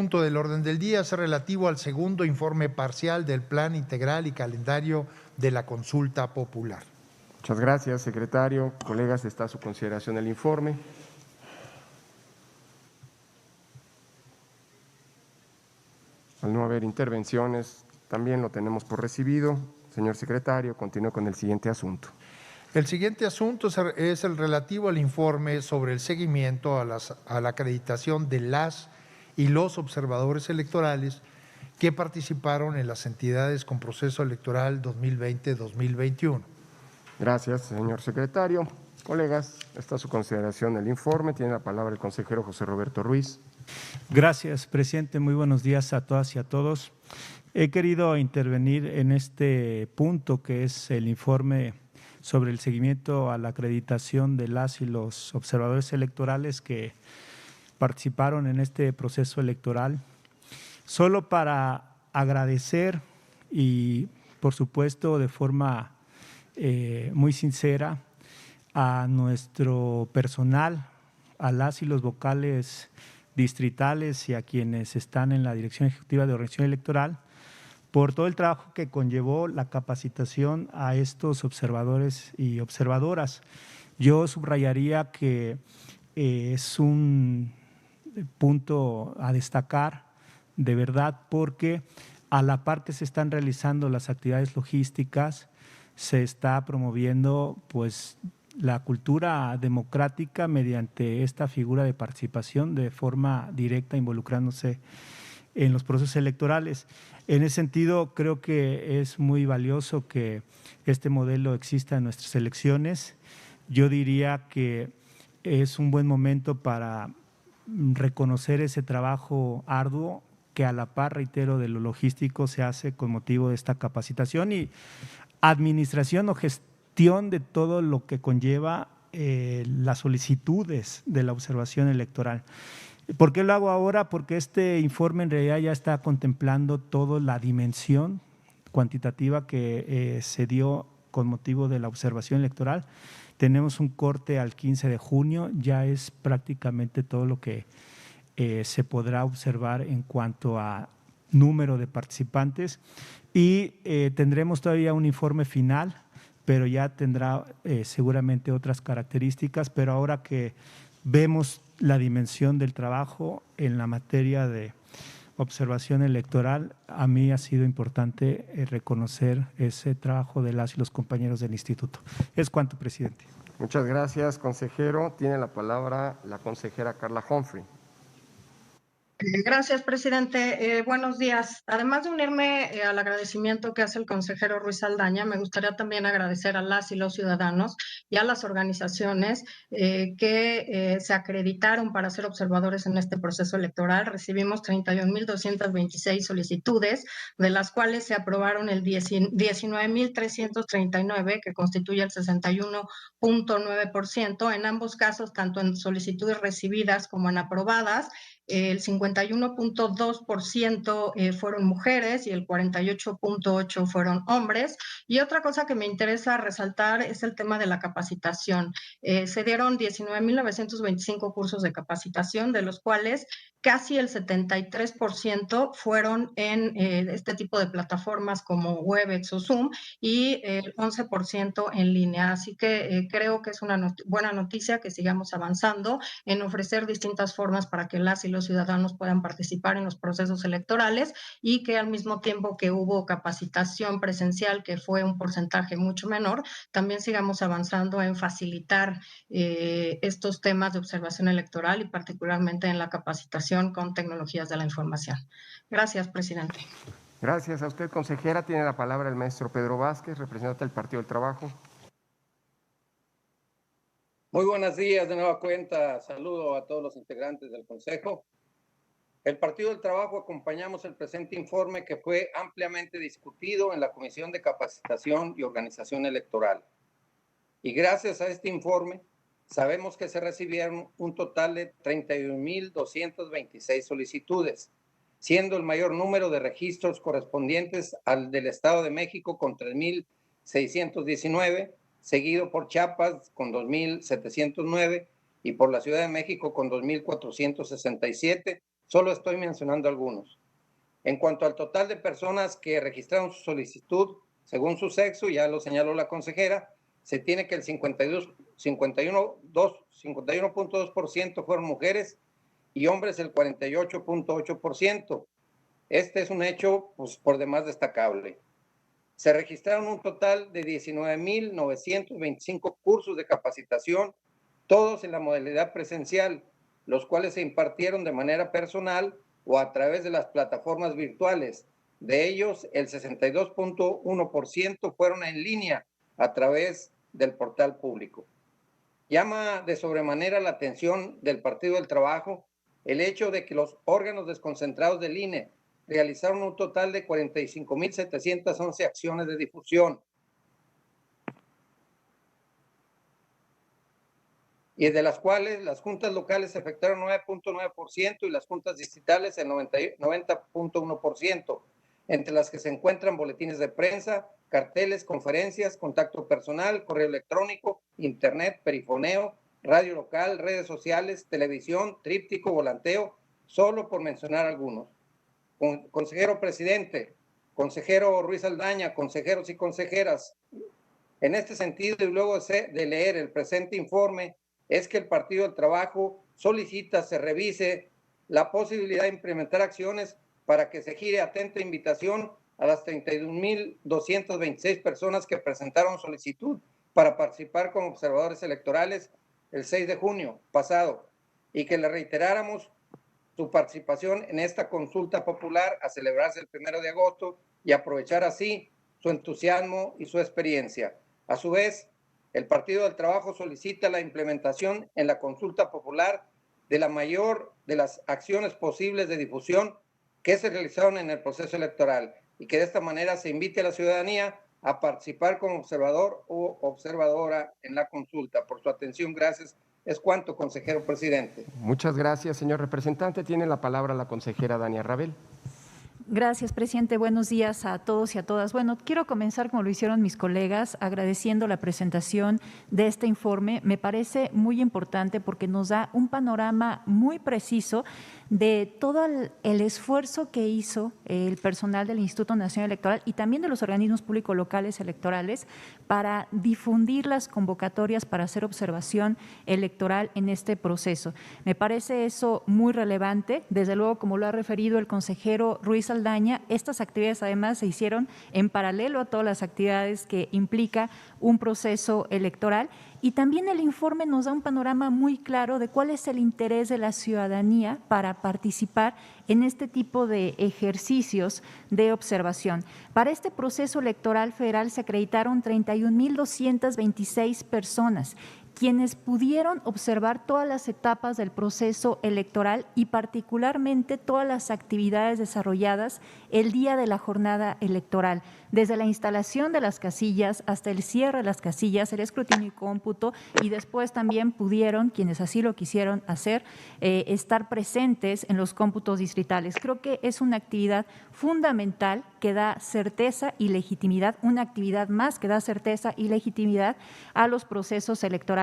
Punto del orden del día es relativo al segundo informe parcial del Plan Integral y Calendario de la Consulta Popular. Muchas gracias, secretario. Colegas, está a su consideración el informe. Al no haber intervenciones, también lo tenemos por recibido. Señor secretario, continúe con el siguiente asunto. El siguiente asunto es el relativo al informe sobre el seguimiento a la acreditación de las y los observadores electorales que participaron en las entidades con proceso electoral 2020-2021. Gracias, señor secretario. Colegas, está a su consideración el informe. Tiene la palabra el consejero José Roberto Ruiz. Gracias, presidente. Muy buenos días a todas y a todos. He querido intervenir en este punto que es el informe sobre el seguimiento a la acreditación de las y los observadores electorales que participaron en este proceso electoral, solo para agradecer y, por supuesto, de forma muy sincera a nuestro personal, a las y los vocales distritales y a quienes están en la Dirección Ejecutiva de Organización Electoral por todo el trabajo que conllevó la capacitación a estos observadores y observadoras. Yo subrayaría que es un punto a destacar de verdad porque a la par que se están realizando las actividades logísticas, se está promoviendo pues la cultura democrática mediante esta figura de participación de forma directa, involucrándose en los procesos electorales. En ese sentido, creo que es muy valioso que este modelo exista en nuestras elecciones. Yo diría que es un buen momento para reconocer ese trabajo arduo que a la par, reitero, de lo logístico se hace con motivo de esta capacitación y administración o gestión de todo lo que conlleva las solicitudes de la observación electoral. ¿Por qué lo hago ahora? Porque este informe en realidad ya está contemplando toda la dimensión cuantitativa que se dio con motivo de la observación electoral. Tenemos un corte al 15 de junio, ya es prácticamente todo lo que se podrá observar en cuanto a número de participantes y tendremos todavía un informe final, pero ya tendrá seguramente otras características, pero ahora que vemos la dimensión del trabajo en la materia de observación electoral, a mí ha sido importante reconocer ese trabajo de las y los compañeros del instituto. Es cuanto, presidente. Muchas gracias, consejero. Tiene la palabra la consejera Carla Humphrey. Gracias, presidente. Buenos días. Además de unirme al agradecimiento que hace el consejero Ruiz Saldaña, me gustaría también agradecer a las y los ciudadanos y a las organizaciones que se acreditaron para ser observadores en este proceso electoral. Recibimos 31,226 solicitudes, de las cuales se aprobaron el 19,339, que constituye el 61,9%. En ambos casos, tanto en solicitudes recibidas como en aprobadas, el 51,2% fueron mujeres y el 48,8% fueron hombres. Y otra cosa que me interesa resaltar es el tema de la capacitación. Se dieron 19,925 cursos de capacitación, de los cuales casi el 73% fueron en este tipo de plataformas como Webex o Zoom y el 11% en línea. Así que creo que es una buena noticia que sigamos avanzando en ofrecer distintas formas para que las y los ciudadanos puedan participar en los procesos electorales y que al mismo tiempo que hubo capacitación presencial, que fue un porcentaje mucho menor, también sigamos avanzando en facilitar estos temas de observación electoral y particularmente en la capacitación con tecnologías de la información. Gracias, presidente. Gracias a usted, consejera. Tiene la palabra el maestro Pedro Vázquez, representante del Partido del Trabajo. Muy buenos días de nueva cuenta. Saludo a todos los integrantes del Consejo. El Partido del Trabajo acompañamos el presente informe que fue ampliamente discutido en la Comisión de Capacitación y Organización Electoral. Y gracias a este informe, sabemos que se recibieron un total de 31,226 solicitudes, siendo el mayor número de registros correspondientes al del Estado de México con 3,619, seguido por Chiapas con 2,709 y por la Ciudad de México con 2,467, Solo estoy mencionando algunos. En cuanto al total de personas que registraron su solicitud, según su sexo, ya lo señaló la consejera, se tiene que el 51.2% fueron mujeres y hombres el 48.8%. Este es un hecho pues, por demás destacable. Se registraron un total de 19.925 cursos de capacitación, todos en la modalidad presencial, los cuales se impartieron de manera personal o a través de las plataformas virtuales. De ellos, el 62.1% fueron en línea a través del portal público. Llama de sobremanera la atención del Partido del Trabajo el hecho de que los órganos desconcentrados del INE realizaron un total de 45.711 acciones de difusión, y de las cuales las juntas locales efectuaron 9.9% y las juntas distritales el 90.1%, entre las que se encuentran boletines de prensa, carteles, conferencias, contacto personal, correo electrónico, internet, perifoneo, radio local, redes sociales, televisión, tríptico, volanteo, solo por mencionar algunos. Consejero presidente, consejero Ruiz Aldaña, consejeros y consejeras, en este sentido y luego de leer el presente informe, es que el Partido del Trabajo solicita se revise la posibilidad de implementar acciones para que se gire atenta invitación a las 31.226 personas que presentaron solicitud para participar como observadores electorales el 6 de junio pasado y que le reiteráramos su participación en esta consulta popular a celebrarse el 1 de agosto y aprovechar así su entusiasmo y su experiencia. A su vez, el Partido del Trabajo solicita la implementación en la consulta popular de la mayor de las acciones posibles de difusión que se realizaron en el proceso electoral y que de esta manera se invite a la ciudadanía a participar como observador o observadora en la consulta. Por su atención, gracias. Es cuanto, consejero presidente. Muchas gracias, señor representante. Tiene la palabra la consejera Dania Rabel. Gracias, presidente. Buenos días a todos y a todas. Bueno, quiero comenzar, como lo hicieron mis colegas, agradeciendo la presentación de este informe. Me parece muy importante porque nos da un panorama muy preciso de todo el esfuerzo que hizo el personal del Instituto Nacional Electoral y también de los organismos públicos locales electorales para difundir las convocatorias para hacer observación electoral en este proceso. Me parece eso muy relevante. Desde luego, como lo ha referido el consejero Ruiz Aldaña, estas actividades además se hicieron en paralelo a todas las actividades que implica un proceso electoral. Y también el informe nos da un panorama muy claro de cuál es el interés de la ciudadanía para participar en este tipo de ejercicios de observación. Para este proceso electoral federal se acreditaron 31.226 personas, quienes pudieron observar todas las etapas del proceso electoral y particularmente todas las actividades desarrolladas el día de la jornada electoral, desde la instalación de las casillas hasta el cierre de las casillas, el escrutinio y cómputo, y después también pudieron, quienes así lo quisieron hacer, estar presentes en los cómputos distritales. Creo que es una actividad fundamental que da certeza y legitimidad, una actividad más que da certeza y legitimidad a los procesos electorales.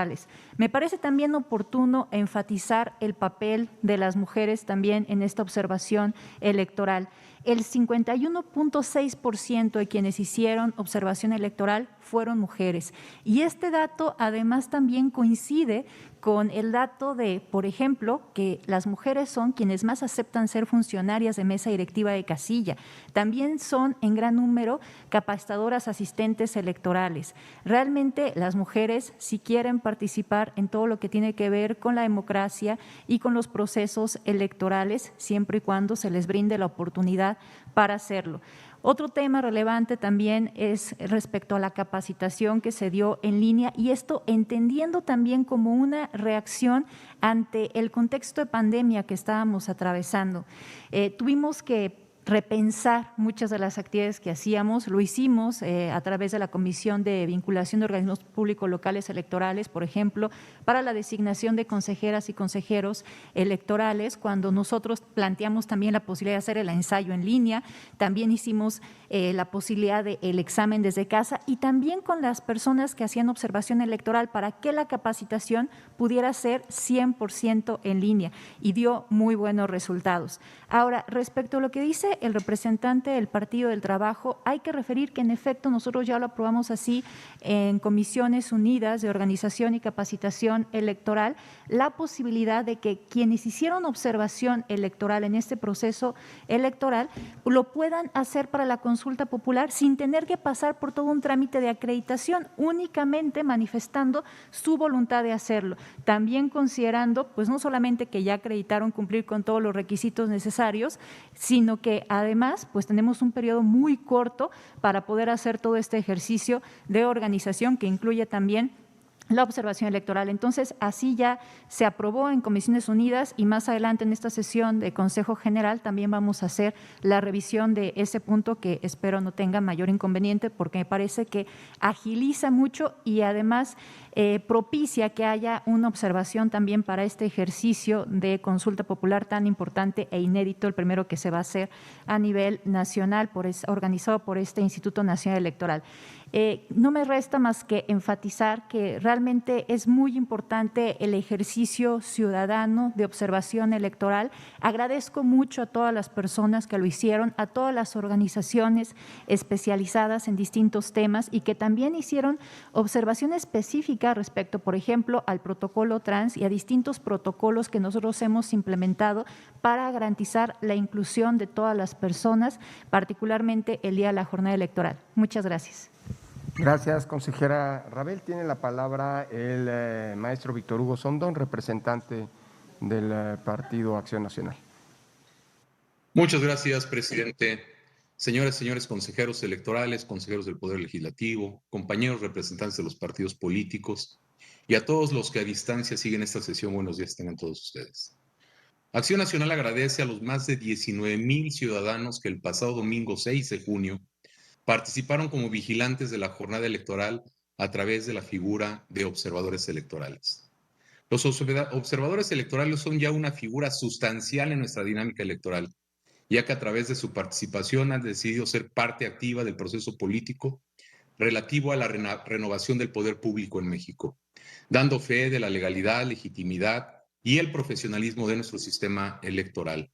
Me parece también oportuno enfatizar el papel de las mujeres también en esta observación electoral. El 51.6% de quienes hicieron observación electoral fueron mujeres. Y este dato además también coincide con el dato de, por ejemplo, que las mujeres son quienes más aceptan ser funcionarias de mesa directiva de casilla. También son en gran número capacitadoras asistentes electorales. Realmente las mujeres, si quieren participar en todo lo que tiene que ver con la democracia y con los procesos electorales, siempre y cuando se les brinde la oportunidad para hacerlo. Otro tema relevante también es respecto a la capacitación que se dio en línea, y esto entendiendo también como una reacción ante el contexto de pandemia que estábamos atravesando. Tuvimos que repensar muchas de las actividades que hacíamos. Lo hicimos a través de la Comisión de Vinculación de Organismos Públicos Locales Electorales, por ejemplo, para la designación de consejeras y consejeros electorales, cuando nosotros planteamos también la posibilidad de hacer el ensayo en línea. También hicimos la posibilidad del examen desde casa y también con las personas que hacían observación electoral para que la capacitación pudiera ser 100% en línea, y dio muy buenos resultados. Ahora, respecto a lo que dice el representante del Partido del Trabajo, hay que referir que en efecto nosotros ya lo aprobamos así en Comisiones Unidas de Organización y Capacitación Electoral, la posibilidad de que quienes hicieron observación electoral en este proceso electoral lo puedan hacer para la consulta popular sin tener que pasar por todo un trámite de acreditación, únicamente manifestando su voluntad de hacerlo. También considerando, pues no solamente que ya acreditaron cumplir con todos los requisitos necesarios, sino que además pues tenemos un periodo muy corto para poder hacer todo este ejercicio de organización que incluye también la observación electoral. Entonces, así ya se aprobó en Comisiones Unidas y más adelante en esta sesión de Consejo General también vamos a hacer la revisión de ese punto, que espero no tenga mayor inconveniente, porque me parece que agiliza mucho y además propicia que haya una observación también para este ejercicio de consulta popular tan importante e inédito, el primero que se va a hacer a nivel nacional, organizado por este Instituto Nacional Electoral. No me resta más que enfatizar que realmente es muy importante el ejercicio ciudadano de observación electoral. Agradezco mucho a todas las personas que lo hicieron, a todas las organizaciones especializadas en distintos temas y que también hicieron observación específica respecto, por ejemplo, al protocolo trans y a distintos protocolos que nosotros hemos implementado para garantizar la inclusión de todas las personas, particularmente el día de la jornada electoral. Muchas gracias. Gracias, consejera Rabel. Tiene la palabra el maestro Víctor Hugo Sondón, representante del Partido Acción Nacional. Muchas gracias, presidente. Señores, señores consejeros electorales, consejeros del Poder Legislativo, compañeros representantes de los partidos políticos y a todos los que a distancia siguen esta sesión, buenos días tengan todos ustedes. Acción Nacional agradece a los más de 19,000 ciudadanos que el pasado domingo 6 de junio participaron como vigilantes de la jornada electoral a través de la figura de observadores electorales. Los observadores electorales son ya una figura sustancial en nuestra dinámica electoral, ya que a través de su participación han decidido ser parte activa del proceso político relativo a la renovación del poder público en México, dando fe de la legalidad, legitimidad y el profesionalismo de nuestro sistema electoral.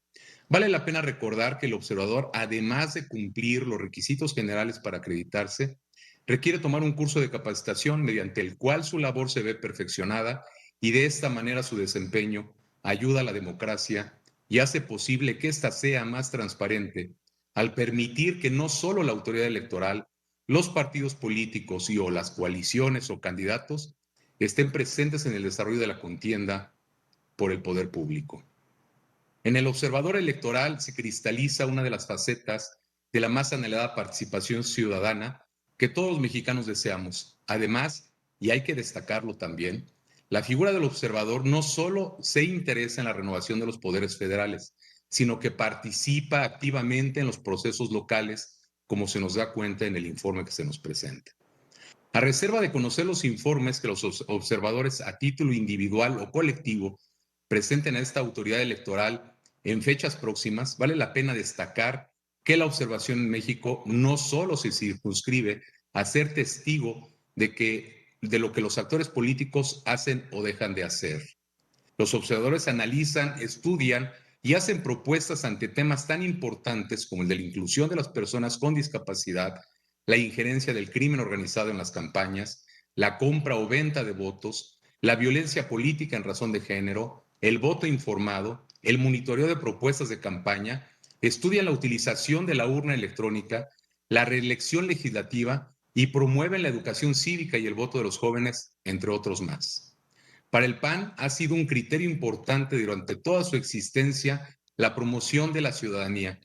Vale la pena recordar que el observador, además de cumplir los requisitos generales para acreditarse, requiere tomar un curso de capacitación mediante el cual su labor se ve perfeccionada y de esta manera su desempeño ayuda a la democracia y hace posible que ésta sea más transparente al permitir que no solo la autoridad electoral, los partidos políticos y o las coaliciones o candidatos estén presentes en el desarrollo de la contienda por el poder público. En el observador electoral se cristaliza una de las facetas de la más anhelada participación ciudadana que todos los mexicanos deseamos. Además, y hay que destacarlo también, la figura del observador no solo se interesa en la renovación de los poderes federales, sino que participa activamente en los procesos locales, como se nos da cuenta en el informe que se nos presenta. A reserva de conocer los informes que los observadores a título individual o colectivo presenten a esta autoridad electoral en fechas próximas, vale la pena destacar que la observación en México no solo se circunscribe a ser testigo de lo que los actores políticos hacen o dejan de hacer. Los observadores analizan, estudian y hacen propuestas ante temas tan importantes como el de la inclusión de las personas con discapacidad, la injerencia del crimen organizado en las campañas, la compra o venta de votos, la violencia política en razón de género, el voto informado, el monitoreo de propuestas de campaña, estudian la utilización de la urna electrónica, la reelección legislativa y promueven la educación cívica y el voto de los jóvenes, entre otros más. Para el PAN ha sido un criterio importante durante toda su existencia la promoción de la ciudadanía,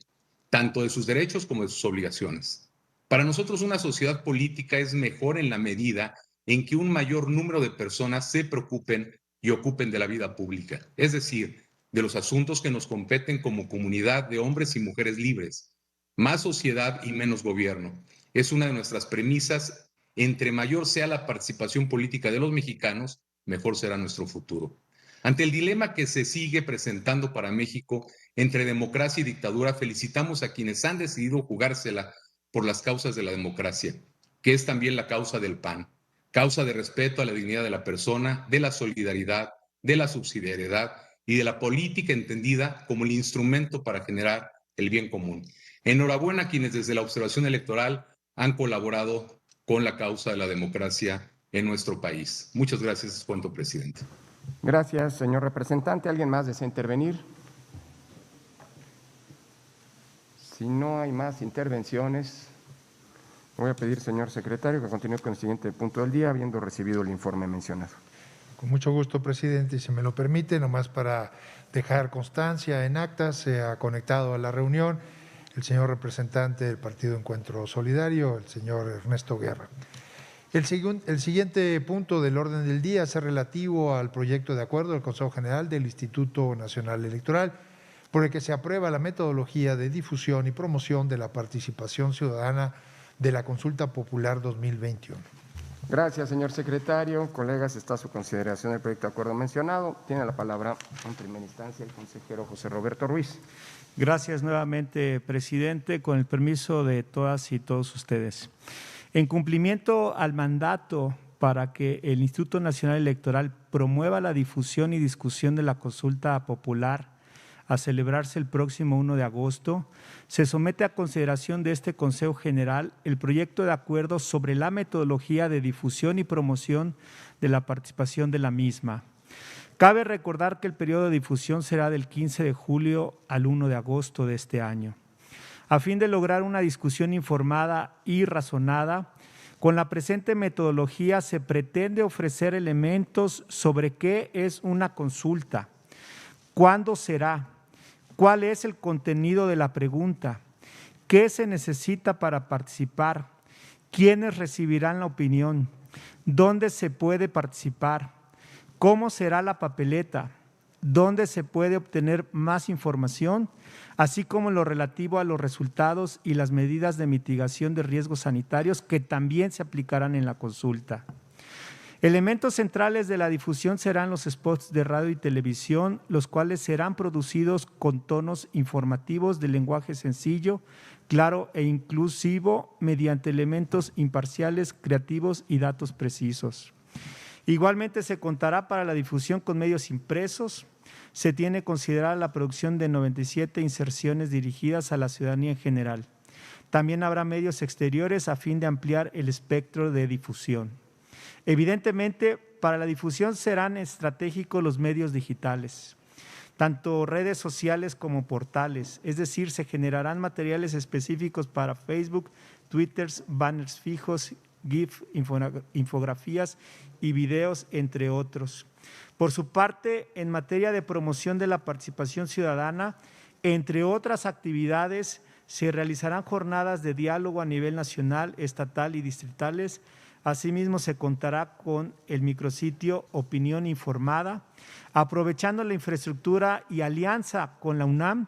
tanto de sus derechos como de sus obligaciones. Para nosotros una sociedad política es mejor en la medida en que un mayor número de personas se preocupen y ocupen de la vida pública, es decir, de los asuntos que nos competen como comunidad de hombres y mujeres libres, más sociedad y menos gobierno. Es una de nuestras premisas. Entre mayor sea la participación política de los mexicanos, mejor será nuestro futuro. Ante el dilema que se sigue presentando para México entre democracia y dictadura, felicitamos a quienes han decidido jugársela por las causas de la democracia, que es también la causa del PAN, causa de respeto a la dignidad de la persona, de la solidaridad, de la subsidiariedad y de la política entendida como el instrumento para generar el bien común. Enhorabuena a quienes desde la observación electoral han colaborado con la causa de la democracia en nuestro país. Muchas gracias, cuanto presidente. Gracias, señor representante. ¿Alguien más desea intervenir? Si no hay más intervenciones, voy a pedir, señor secretario, que continúe con el siguiente punto del día, habiendo recibido el informe mencionado. Con mucho gusto, presidente, y si me lo permite, nomás para dejar constancia en actas, se ha conectado a la reunión el señor representante del Partido Encuentro Solidario, el señor Ernesto Guerra. El siguiente punto del orden del día es relativo al proyecto de acuerdo del Consejo General del Instituto Nacional Electoral, por el que se aprueba la metodología de difusión y promoción de la participación ciudadana de la Consulta Popular 2021. Gracias, señor secretario. Colegas, está a su consideración el proyecto de acuerdo mencionado. Tiene la palabra en primera instancia el consejero José Roberto Ruiz. Gracias nuevamente, presidente, con el permiso de todas y todos ustedes. En cumplimiento al mandato para que el Instituto Nacional Electoral promueva la difusión y discusión de la consulta popular a celebrarse el próximo 1 de agosto, se somete a consideración de este Consejo General el proyecto de acuerdo sobre la metodología de difusión y promoción de la participación de la misma. Cabe recordar que el periodo de difusión será del 15 de julio al 1 de agosto de este año. A fin de lograr una discusión informada y razonada, con la presente metodología se pretende ofrecer elementos sobre qué es una consulta, cuándo será, cuál es el contenido de la pregunta, qué se necesita para participar, quiénes recibirán la opinión, dónde se puede participar, cómo será la papeleta, dónde se puede obtener más información, así como lo relativo a los resultados y las medidas de mitigación de riesgos sanitarios que también se aplicarán en la consulta. Elementos centrales de la difusión serán los spots de radio y televisión, los cuales serán producidos con tonos informativos de lenguaje sencillo, claro e inclusivo, mediante elementos imparciales, creativos y datos precisos. Igualmente se contará para la difusión con medios impresos. Se tiene considerada la producción de 97 inserciones dirigidas a la ciudadanía en general. También habrá medios exteriores a fin de ampliar el espectro de difusión. Evidentemente, para la difusión serán estratégicos los medios digitales, tanto redes sociales como portales, es decir, se generarán materiales específicos para Facebook, Twitter, banners fijos, GIF, infografías y videos, entre otros. Por su parte, en materia de promoción de la participación ciudadana, entre otras actividades, se realizarán jornadas de diálogo a nivel nacional, estatal y distritales. Asimismo, se contará con el micrositio Opinión Informada, aprovechando la infraestructura y alianza con la UNAM,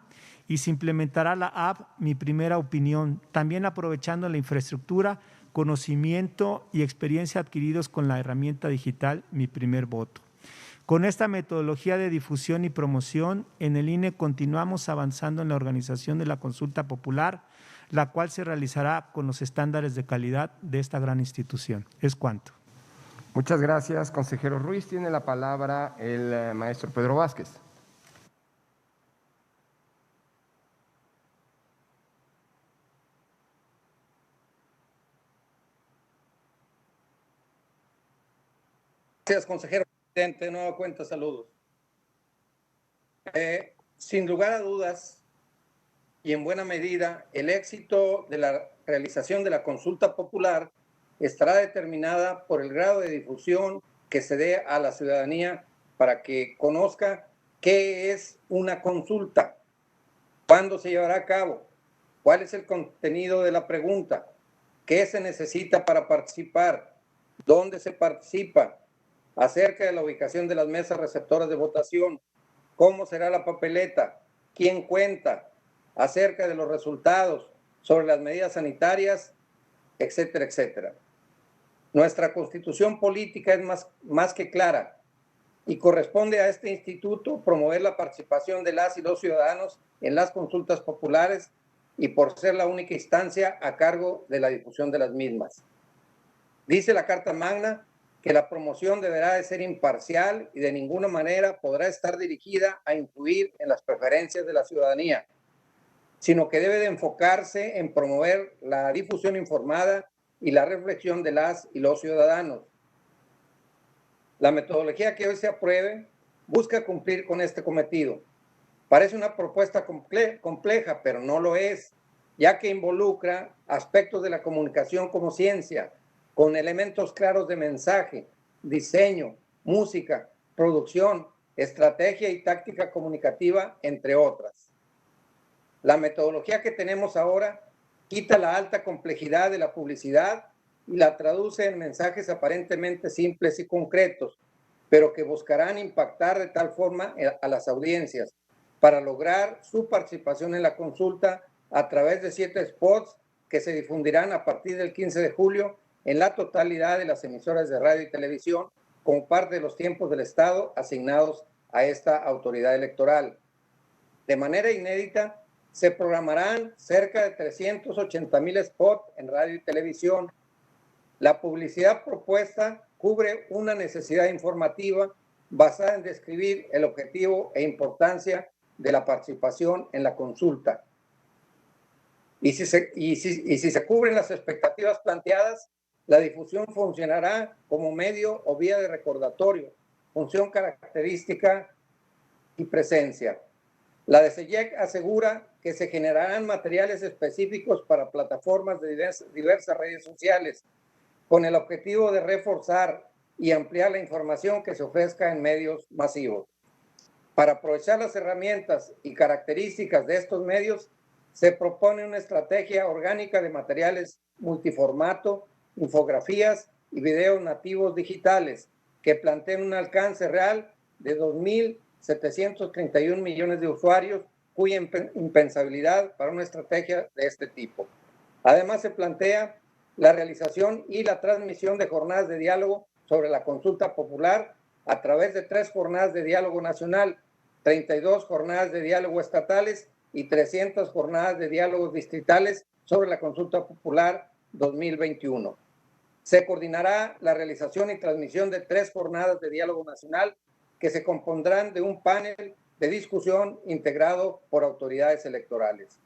y se implementará la app Mi Primera Opinión, también aprovechando la infraestructura, conocimiento y experiencia adquiridos con la herramienta digital Mi Primer Voto. Con esta metodología de difusión y promoción, en el INE continuamos avanzando en la organización de la consulta popular, la cual se realizará con los estándares de calidad de esta gran institución. Es cuanto. Muchas gracias, consejero Ruiz. Tiene la palabra el maestro Pedro Vázquez. Gracias, consejero presidente. De nueva cuenta, saludos. Sin lugar a dudas, y en buena medida, el éxito de la realización de la consulta popular estará determinada por el grado de difusión que se dé a la ciudadanía para que conozca qué es una consulta, cuándo se llevará a cabo, cuál es el contenido de la pregunta, qué se necesita para participar, dónde se participa, acerca de la ubicación de las mesas receptoras de votación, cómo será la papeleta, quién cuenta, acerca de los resultados, sobre las medidas sanitarias, etcétera, etcétera. Nuestra constitución política es más que clara y corresponde a este instituto promover la participación de las y los ciudadanos en las consultas populares y por ser la única instancia a cargo de la difusión de las mismas. Dice la Carta Magna que la promoción deberá de ser imparcial y de ninguna manera podrá estar dirigida a influir en las preferencias de la ciudadanía, sino que debe de enfocarse en promover la difusión informada y la reflexión de las y los ciudadanos. La metodología que hoy se apruebe busca cumplir con este cometido. Parece una propuesta compleja, pero no lo es, ya que involucra aspectos de la comunicación como ciencia, con elementos claros de mensaje, diseño, música, producción, estrategia y táctica comunicativa, entre otras. La metodología que tenemos ahora quita la alta complejidad de la publicidad y la traduce en mensajes aparentemente simples y concretos, pero que buscarán impactar de tal forma a las audiencias para lograr su participación en la consulta a través de 7 spots que se difundirán a partir del 15 de julio en la totalidad de las emisoras de radio y televisión como parte de los tiempos del Estado asignados a esta autoridad electoral. De manera inédita, se programarán cerca de 380,000 spots en radio y televisión. La publicidad propuesta cubre una necesidad informativa basada en describir el objetivo e importancia de la participación en la consulta. Y si se cubren las expectativas planteadas, la difusión funcionará como medio o vía de recordatorio, función característica y presencia. La DCEYEC asegura que se generarán materiales específicos para plataformas de diversas redes sociales, con el objetivo de reforzar y ampliar la información que se ofrezca en medios masivos. Para aprovechar las herramientas y características de estos medios, se propone una estrategia orgánica de materiales multiformato, infografías y videos nativos digitales que planteen un alcance real de 2.731 millones de usuarios, cuya impensabilidad para una estrategia de este tipo. Además, se plantea la realización y la transmisión de jornadas de diálogo sobre la consulta popular a través de 3 jornadas de diálogo nacional, 32 jornadas de diálogo estatales y 300 jornadas de diálogos distritales sobre la consulta popular 2021. Se coordinará la realización y transmisión de 3 jornadas de diálogo nacional que se compondrán de un panel de discusión integrado por autoridades electorales.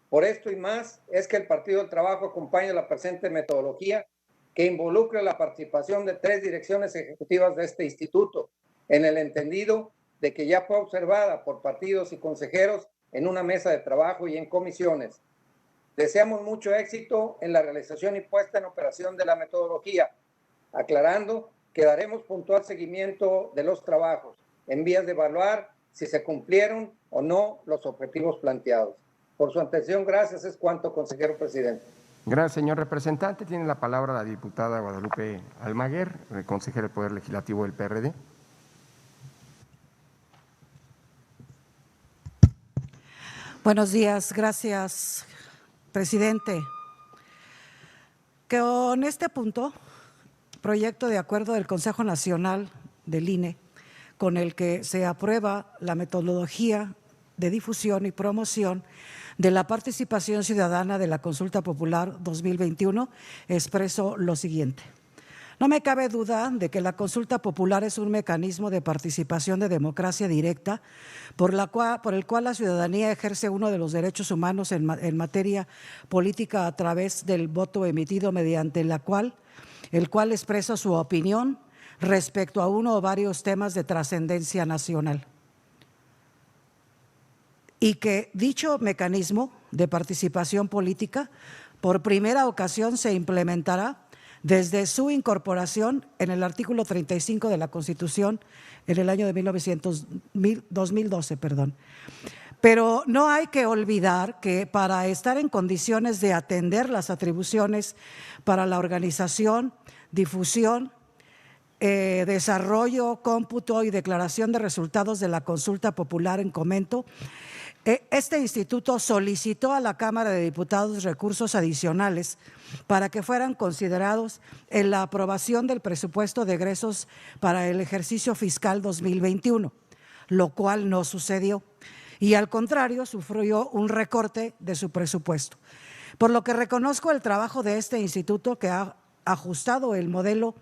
Por esto y más es que el Partido del Trabajo acompaña la presente metodología que involucra la participación de 3 direcciones ejecutivas de este instituto, en el entendido de que ya fue observada por partidos y consejeros en una mesa de trabajo y en comisiones. Deseamos mucho éxito en la realización y puesta en operación de la metodología, aclarando que daremos puntual seguimiento de los trabajos en vías de evaluar si se cumplieron o no los objetivos planteados. Por su atención, gracias. Es cuanto, consejero presidente. Gracias, señor representante. Tiene la palabra la diputada Guadalupe Almaguer, consejera del Poder Legislativo del PRD. Buenos días, gracias, presidente. Con este punto, proyecto de acuerdo del Consejo Nacional del INE, con el que se aprueba la metodología de difusión y promoción de la participación ciudadana de la Consulta Popular 2021, expreso lo siguiente. No me cabe duda de que la consulta popular es un mecanismo de participación de democracia directa por el cual la ciudadanía ejerce uno de los derechos humanos en materia política a través del voto emitido mediante el cual expresa su opinión respecto a uno o varios temas de trascendencia nacional. Y que dicho mecanismo de participación política por primera ocasión se implementará desde su incorporación en el artículo 35 de la Constitución en el año de 2012. Pero no hay que olvidar que para estar en condiciones de atender las atribuciones para la organización, difusión, desarrollo, cómputo y declaración de resultados de la consulta popular en comento, Este instituto solicitó a la Cámara de Diputados recursos adicionales para que fueran considerados en la aprobación del presupuesto de egresos para el ejercicio fiscal 2021, lo cual no sucedió y al contrario sufrió un recorte de su presupuesto. Por lo que reconozco el trabajo de este instituto que ha ajustado el modelo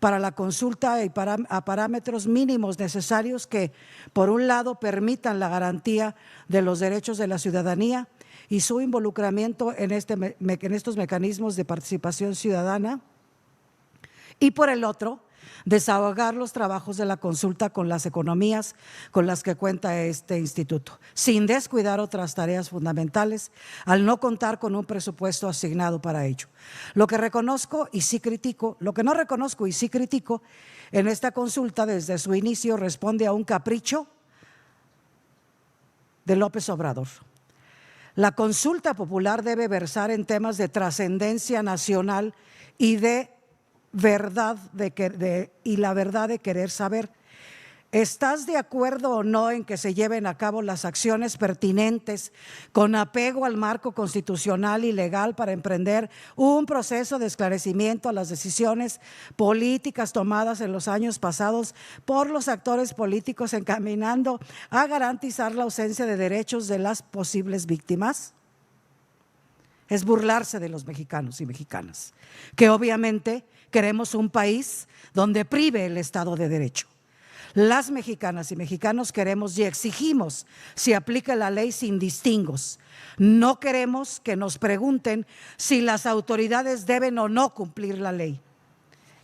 para la consulta y a parámetros mínimos necesarios que, por un lado, permitan la garantía de los derechos de la ciudadanía y su involucramiento en estos mecanismos de participación ciudadana, y por el otro, desahogar los trabajos de la consulta con las economías con las que cuenta este instituto, sin descuidar otras tareas fundamentales al no contar con un presupuesto asignado para ello. Lo que reconozco y sí critico, lo que no reconozco y sí critico en esta consulta desde su inicio responde a un capricho de López Obrador. La consulta popular debe versar en temas de trascendencia nacional y de verdad y la verdad de querer saber. ¿Estás de acuerdo o no en que se lleven a cabo las acciones pertinentes con apego al marco constitucional y legal para emprender un proceso de esclarecimiento a las decisiones políticas tomadas en los años pasados por los actores políticos encaminando a garantizar la ausencia de derechos de las posibles víctimas? Es burlarse de los mexicanos y mexicanas, que obviamente queremos un país donde prive el Estado de Derecho. Las mexicanas y mexicanos queremos y exigimos se aplique la ley sin distingos. No queremos que nos pregunten si las autoridades deben o no cumplir la ley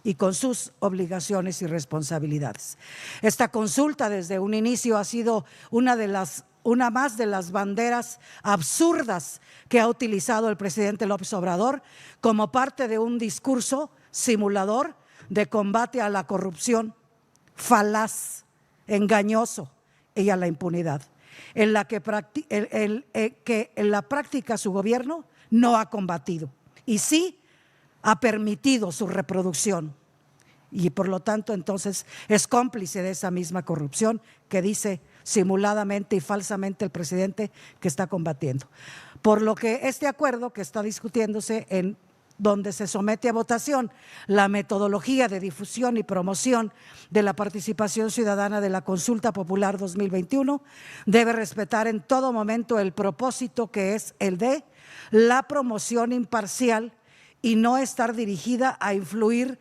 y con sus obligaciones y responsabilidades. Esta consulta desde un inicio ha sido una más de las banderas absurdas que ha utilizado el presidente López Obrador como parte de un discurso simulador de combate a la corrupción, falaz, engañoso y a la impunidad, en la que en la práctica su gobierno no ha combatido y sí ha permitido su reproducción. Y por lo tanto entonces es cómplice de esa misma corrupción que dice simuladamente y falsamente el presidente que está combatiendo. Por lo que este acuerdo que está discutiéndose en donde se somete a votación la metodología de difusión y promoción de la participación ciudadana de la Consulta Popular 2021, debe respetar en todo momento el propósito que es el de la promoción imparcial y no estar dirigida a influir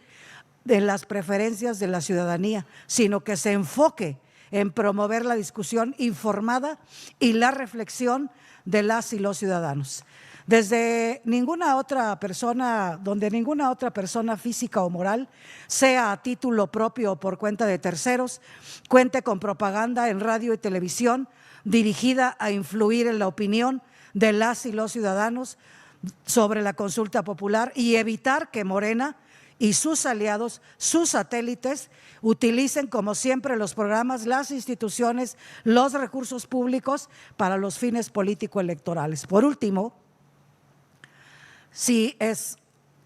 en las preferencias de la ciudadanía, sino que se enfoque en promover la discusión informada y la reflexión de las y los ciudadanos. Donde ninguna otra persona física o moral, sea a título propio o por cuenta de terceros, cuente con propaganda en radio y televisión dirigida a influir en la opinión de las y los ciudadanos sobre la consulta popular y evitar que Morena y sus aliados, sus satélites, utilicen como siempre los programas, las instituciones, los recursos públicos para los fines político-electorales. Por último, si es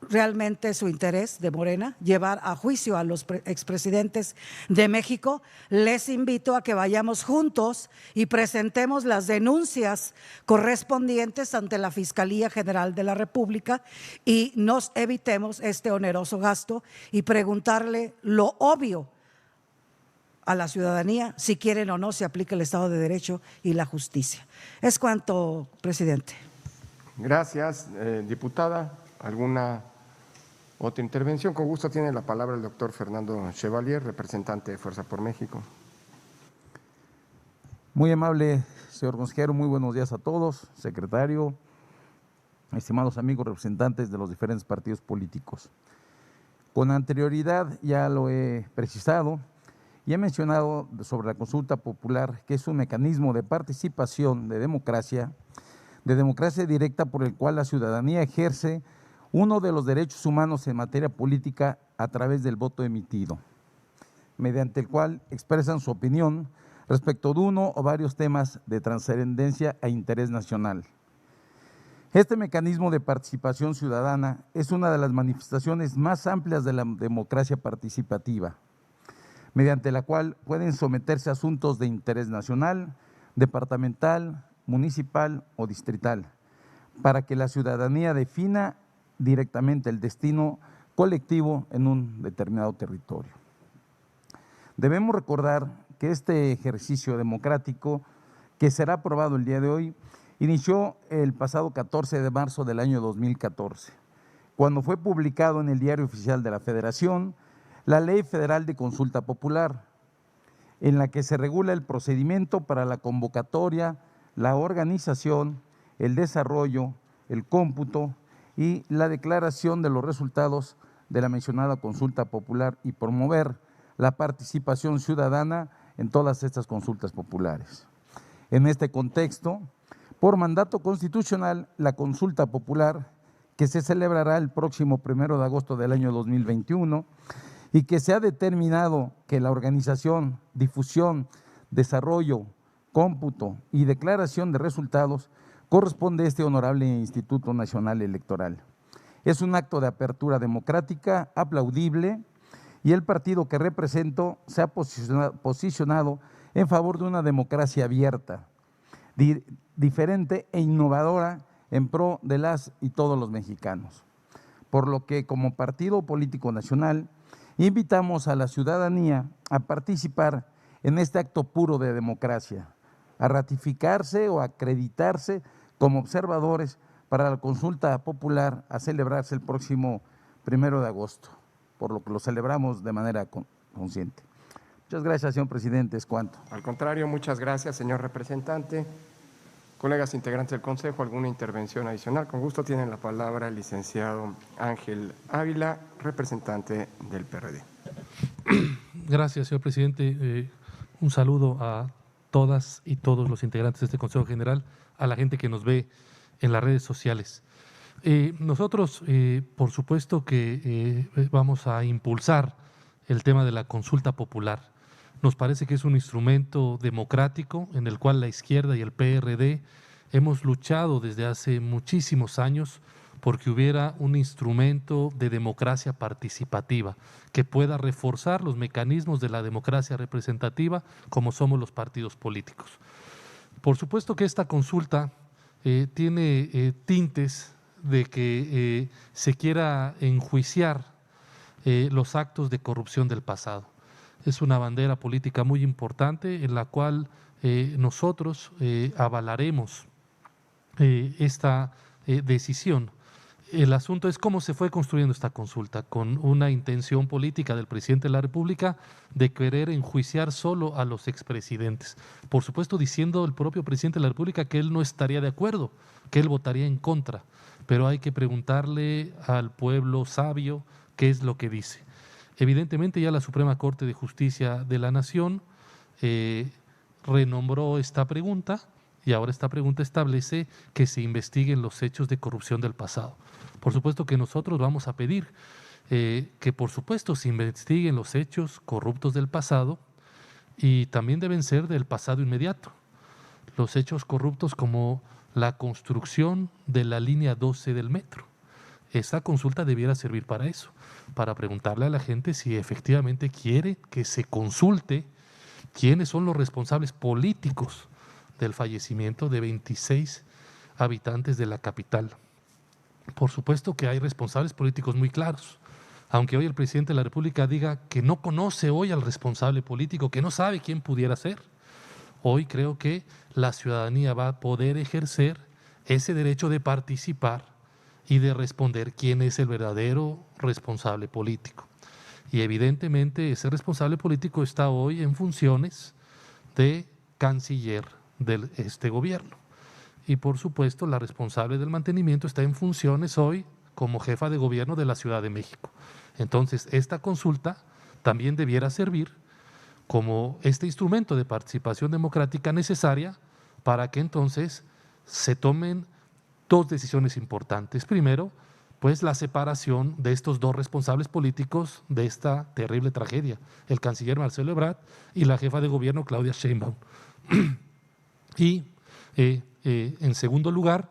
realmente su interés de Morena llevar a juicio a los expresidentes de México, les invito a que vayamos juntos y presentemos las denuncias correspondientes ante la Fiscalía General de la República y nos evitemos este oneroso gasto y preguntarle lo obvio a la ciudadanía si quieren o no se aplique el Estado de Derecho y la justicia. Es cuanto, presidente. Gracias, diputada. ¿Alguna otra intervención? Con gusto tiene la palabra el doctor Fernando Chevalier, representante de Fuerza por México. Muy amable, señor consejero, muy buenos días a todos, secretario, estimados amigos representantes de los diferentes partidos políticos. Con anterioridad ya lo he precisado y he mencionado sobre la consulta popular, que es un mecanismo de participación, de democracia directa por el cual la ciudadanía ejerce uno de los derechos humanos en materia política a través del voto emitido, mediante el cual expresan su opinión respecto de uno o varios temas de trascendencia e interés nacional. Este mecanismo de participación ciudadana es una de las manifestaciones más amplias de la democracia participativa, mediante la cual pueden someterse asuntos de interés nacional, departamental, municipal o distrital, para que la ciudadanía defina directamente el destino colectivo en un determinado territorio. Debemos recordar que este ejercicio democrático, que será aprobado el día de hoy, inició el pasado 14 de marzo del año 2014, cuando fue publicado en el Diario Oficial de la Federación la Ley Federal de Consulta Popular, en la que se regula el procedimiento para la convocatoria, la organización, el desarrollo, el cómputo y la declaración de los resultados de la mencionada consulta popular y promover la participación ciudadana en todas estas consultas populares. En este contexto, por mandato constitucional, la consulta popular, que se celebrará el próximo 1 de agosto del año 2021 y que se ha determinado que la organización, difusión, desarrollo, cómputo y declaración de resultados corresponde a este honorable Instituto Nacional Electoral. Es un acto de apertura democrática aplaudible y el partido que represento se ha posicionado en favor de una democracia abierta, diferente e innovadora en pro de las y todos los mexicanos. Por lo que, como partido político nacional, invitamos a la ciudadanía a participar en este acto puro de democracia, a ratificarse o acreditarse como observadores para la consulta popular a celebrarse el próximo 1 de agosto, por lo que lo celebramos de manera consciente. Muchas gracias, señor presidente. Es cuanto. Al contrario, muchas gracias, señor representante. Colegas integrantes del Consejo, ¿alguna intervención adicional? Con gusto tienen la palabra el licenciado Ángel Ávila, representante del PRD. Gracias, señor presidente. Un saludo a todas y todos los integrantes de este Consejo General, a la gente que nos ve en las redes sociales. Nosotros, por supuesto que vamos a impulsar el tema de la consulta popular. Nos parece que es un instrumento democrático en el cual la izquierda y el PRD hemos luchado desde hace muchísimos años porque hubiera un instrumento de democracia participativa que pueda reforzar los mecanismos de la democracia representativa como somos los partidos políticos. Por supuesto que esta consulta tiene tintes de que se quiera enjuiciar los actos de corrupción del pasado. Es una bandera política muy importante en la cual nosotros avalaremos esta decisión. El asunto es cómo se fue construyendo esta consulta, con una intención política del presidente de la República de querer enjuiciar solo a los expresidentes. Por supuesto, diciendo el propio presidente de la República que él no estaría de acuerdo, que él votaría en contra, pero hay que preguntarle al pueblo sabio qué es lo que dice. Evidentemente ya la Suprema Corte de Justicia de la Nación renombró esta pregunta y ahora esta pregunta establece que se investiguen los hechos de corrupción del pasado. Por supuesto que nosotros vamos a pedir que por supuesto se investiguen los hechos corruptos del pasado y también deben ser del pasado inmediato. Los hechos corruptos como la construcción de la línea 12 del metro. Esta consulta debiera servir para eso, para preguntarle a la gente si efectivamente quiere que se consulte quiénes son los responsables políticos del fallecimiento de 26 habitantes de la capital. Por supuesto que hay responsables políticos muy claros, aunque hoy el presidente de la República diga que no conoce hoy al responsable político, que no sabe quién pudiera ser. Hoy creo que la ciudadanía va a poder ejercer ese derecho de participar y de responder quién es el verdadero responsable político. Y evidentemente ese responsable político está hoy en funciones de canciller de este gobierno. Y por supuesto la responsable del mantenimiento está en funciones hoy como jefa de gobierno de la Ciudad de México. Entonces esta consulta también debiera servir como este instrumento de participación democrática necesaria para que entonces se tomen dos decisiones importantes. Primero, pues la separación de estos dos responsables políticos de esta terrible tragedia, el canciller Marcelo Ebrard y la jefa de gobierno Claudia Sheinbaum. Y en segundo lugar,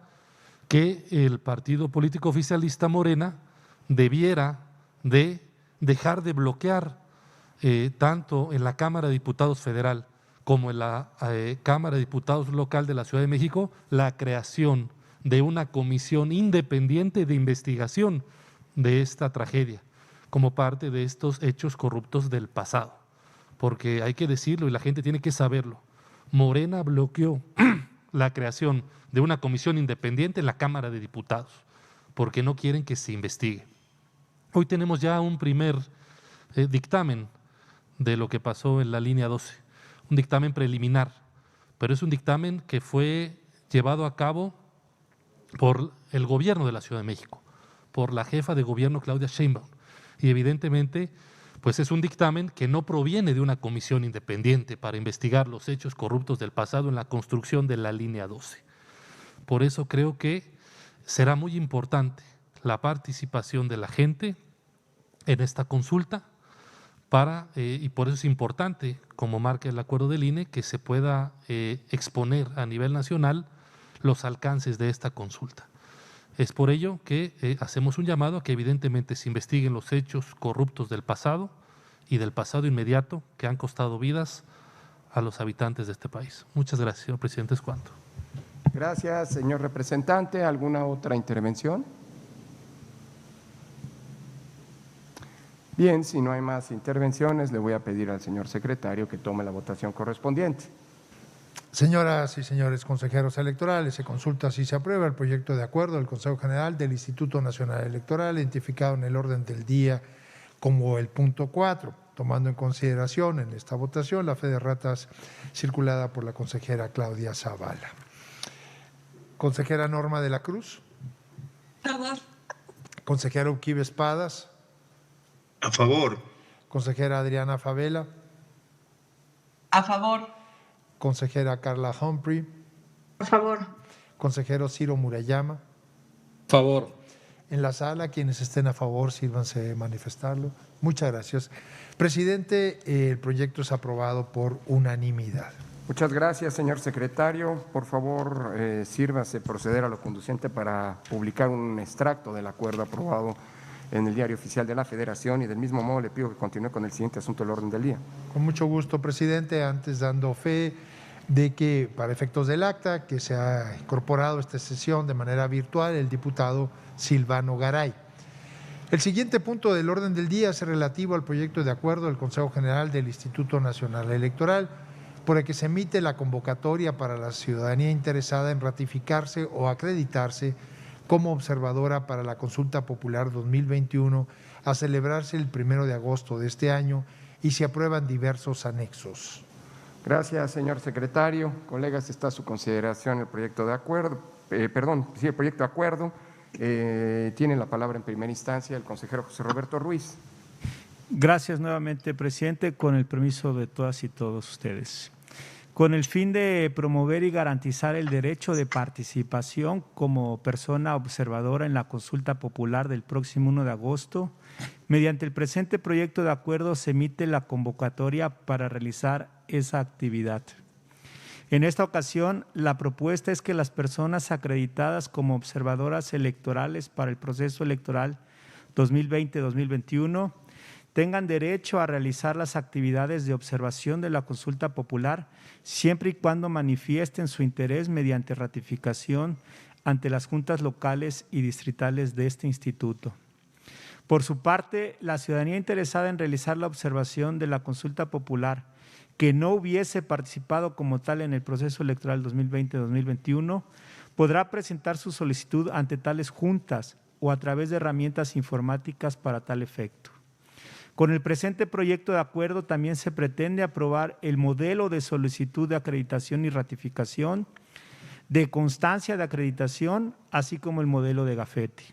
que el partido político oficialista Morena debiera de dejar de bloquear tanto en la Cámara de Diputados Federal como en la Cámara de Diputados local de la Ciudad de México, la creación de una comisión independiente de investigación de esta tragedia, como parte de estos hechos corruptos del pasado. Porque hay que decirlo y la gente tiene que saberlo. Morena bloqueó la creación de una comisión independiente en la Cámara de Diputados, porque no quieren que se investigue. Hoy tenemos ya un primer dictamen de lo que pasó en la línea 12, un dictamen preliminar, pero es un dictamen que fue llevado a cabo por el gobierno de la Ciudad de México, por la jefa de gobierno Claudia Sheinbaum, y evidentemente pues es un dictamen que no proviene de una comisión independiente para investigar los hechos corruptos del pasado en la construcción de la línea 12. Por eso creo que será muy importante la participación de la gente en esta consulta y por eso es importante, como marca el acuerdo del INE, que se pueda exponer a nivel nacional los alcances de esta consulta. Es por ello que hacemos un llamado a que evidentemente se investiguen los hechos corruptos del pasado y del pasado inmediato que han costado vidas a los habitantes de este país. Muchas gracias, señor presidente. Es cuanto. Gracias, señor representante. ¿Alguna otra intervención? Bien, si no hay más intervenciones, le voy a pedir al señor secretario que tome la votación correspondiente. Señoras y señores consejeros electorales, se consulta si se aprueba el proyecto de acuerdo del Consejo General del Instituto Nacional Electoral, identificado en el orden del día como el punto 4, tomando en consideración en esta votación la fe de ratas circulada por la consejera Claudia Zavala. Consejera Norma de la Cruz. A favor. Consejera Uquibe Espadas. A favor. Consejera Adriana Favela. A favor. Consejera Carla Humphrey. A favor. Consejero Ciro Murayama. A favor. En la sala, quienes estén a favor, sírvanse de manifestarlo. Muchas gracias. Presidente, el proyecto es aprobado por unanimidad. Muchas gracias, señor secretario. Por favor, sírvase proceder a lo conducente para publicar un extracto del acuerdo aprobado en el Diario Oficial de la Federación, y del mismo modo le pido que continúe con el siguiente asunto del orden del día. Con mucho gusto, presidente. Antes dando fe de que, para efectos del acta, que se ha incorporado a esta sesión de manera virtual el diputado Silvano Garay. El siguiente punto del orden del día es relativo al proyecto de acuerdo del Consejo General del Instituto Nacional Electoral, por el que se emite la convocatoria para la ciudadanía interesada en ratificarse o acreditarse como observadora para la Consulta Popular 2021 a celebrarse el 1 de agosto de este año, y se aprueban diversos anexos. Gracias, señor secretario. Colegas, está a su consideración el proyecto de acuerdo. El proyecto de acuerdo. Tiene la palabra en primera instancia el consejero José Roberto Ruiz. Gracias nuevamente, presidente, con el permiso de todas y todos ustedes. Con el fin de promover y garantizar el derecho de participación como persona observadora en la consulta popular del próximo 1 de agosto, mediante el presente proyecto de acuerdo se emite la convocatoria para realizar esa actividad. En esta ocasión, la propuesta es que las personas acreditadas como observadoras electorales para el proceso electoral 2020-2021 tengan derecho a realizar las actividades de observación de la consulta popular siempre y cuando manifiesten su interés mediante ratificación ante las juntas locales y distritales de este instituto. Por su parte, la ciudadanía interesada en realizar la observación de la consulta popular que no hubiese participado como tal en el proceso electoral 2020-2021 podrá presentar su solicitud ante tales juntas o a través de herramientas informáticas para tal efecto. Con el presente proyecto de acuerdo también se pretende aprobar el modelo de solicitud de acreditación y ratificación, de constancia de acreditación, así como el modelo de gafete.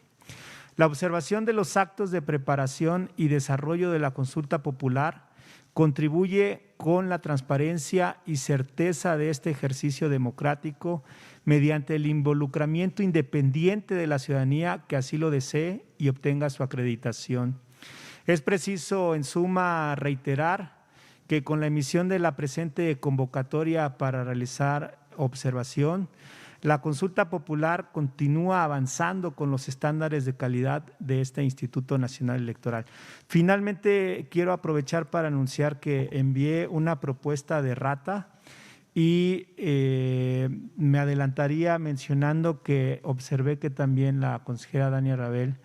La observación de los actos de preparación y desarrollo de la consulta popular contribuye con la transparencia y certeza de este ejercicio democrático mediante el involucramiento independiente de la ciudadanía que así lo desee y obtenga su acreditación. Es preciso, en suma, reiterar que con la emisión de la presente convocatoria para realizar observación, la consulta popular continúa avanzando con los estándares de calidad de este Instituto Nacional Electoral. Finalmente, quiero aprovechar para anunciar que envié una propuesta de errata Y me adelantaría mencionando que observé que también la consejera Dania Rabel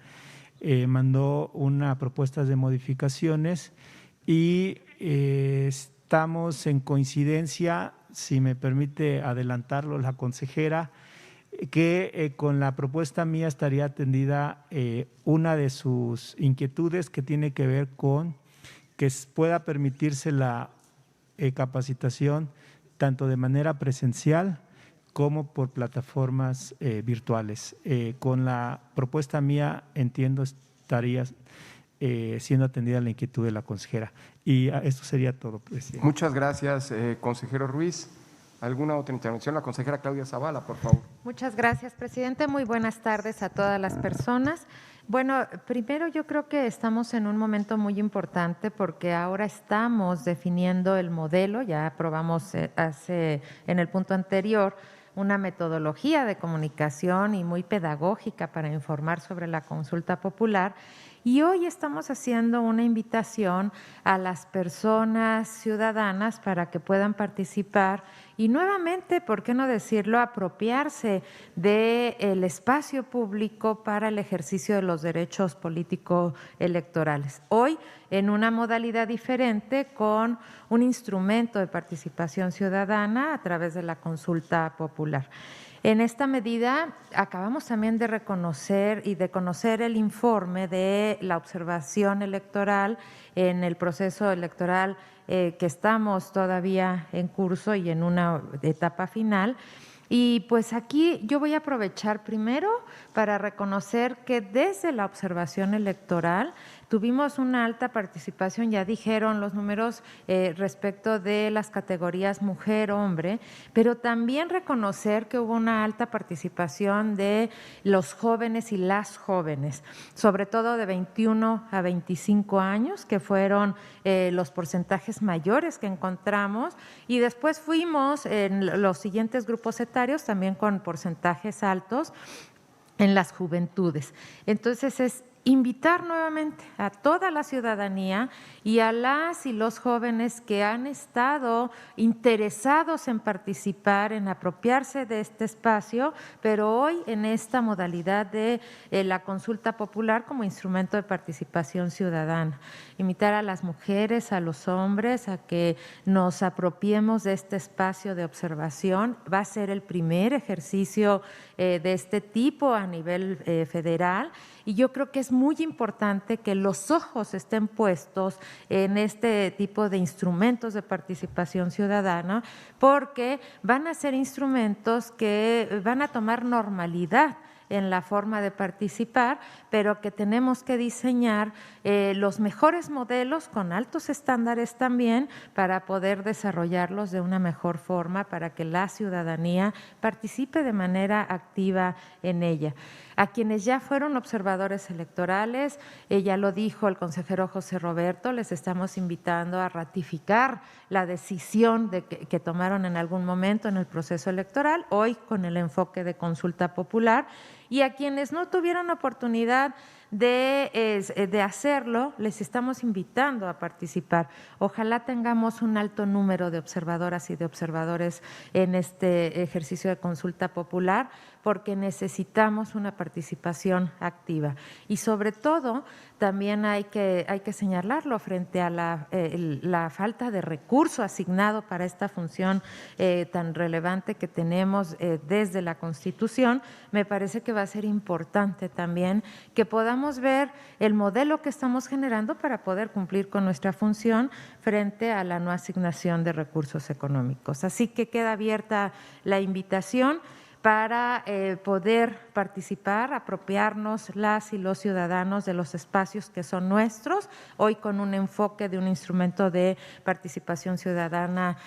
mandó una propuesta de modificaciones y estamos en coincidencia, si me permite adelantarlo la consejera, que con la propuesta mía estaría atendida una de sus inquietudes que tiene que ver con que pueda permitirse la capacitación tanto de manera presencial como por plataformas virtuales. Con la propuesta mía, entiendo, estaría siendo atendida la inquietud de la consejera. Y esto sería todo, presidente. Muchas gracias, consejero Ruiz. ¿Alguna otra intervención? La consejera Claudia Zavala, por favor. Muchas gracias, presidente. Muy buenas tardes a todas las personas. Bueno, primero yo creo que estamos en un momento muy importante porque ahora estamos definiendo el modelo, ya aprobamos en el punto anterior una metodología de comunicación y muy pedagógica para informar sobre la consulta popular. Y hoy estamos haciendo una invitación a las personas ciudadanas para que puedan participar y nuevamente, ¿por qué no decirlo?, apropiarse del espacio público para el ejercicio de los derechos políticos electorales. Hoy, en una modalidad diferente, con un instrumento de participación ciudadana a través de la consulta popular. En esta medida, acabamos también de reconocer y de conocer el informe de la observación electoral en el proceso electoral que estamos todavía en curso y en una etapa final. Y pues aquí yo voy a aprovechar primero para reconocer que desde la observación electoral tuvimos una alta participación, ya dijeron los números respecto de las categorías mujer-hombre, pero también reconocer que hubo una alta participación de los jóvenes y las jóvenes, sobre todo de 21 a 25 años, que fueron los porcentajes mayores que encontramos, y después fuimos en los siguientes grupos etarios también con porcentajes altos en las juventudes. Entonces es invitar nuevamente a toda la ciudadanía y a las y los jóvenes que han estado interesados en participar, en apropiarse de este espacio, pero hoy en esta modalidad de la consulta popular como instrumento de participación ciudadana. Invitar a las mujeres, a los hombres, a que nos apropiemos de este espacio de observación. Va a ser el primer ejercicio de este tipo a nivel federal. Y yo creo que es muy importante que los ojos estén puestos en este tipo de instrumentos de participación ciudadana, porque van a ser instrumentos que van a tomar normalidad en la forma de participar, pero que tenemos que diseñar los mejores modelos con altos estándares también para poder desarrollarlos de una mejor forma, para que la ciudadanía participe de manera activa en ella. A quienes ya fueron observadores electorales, ya lo dijo el consejero José Roberto, les estamos invitando a ratificar la decisión que tomaron en algún momento en el proceso electoral, hoy con el enfoque de consulta popular, y a quienes no tuvieron oportunidad de hacerlo, les estamos invitando a participar. Ojalá tengamos un alto número de observadoras y de observadores en este ejercicio de consulta popular, porque necesitamos una participación activa. Y sobre todo, también hay que señalarlo frente a la falta de recurso asignado para esta función tan relevante que tenemos desde la Constitución. Me parece que va a ser importante también que podamos ver el modelo que estamos generando para poder cumplir con nuestra función frente a la no asignación de recursos económicos. Así que queda abierta la invitación para poder participar, apropiarnos las y los ciudadanos de los espacios que son nuestros, hoy con un enfoque de un instrumento de participación ciudadana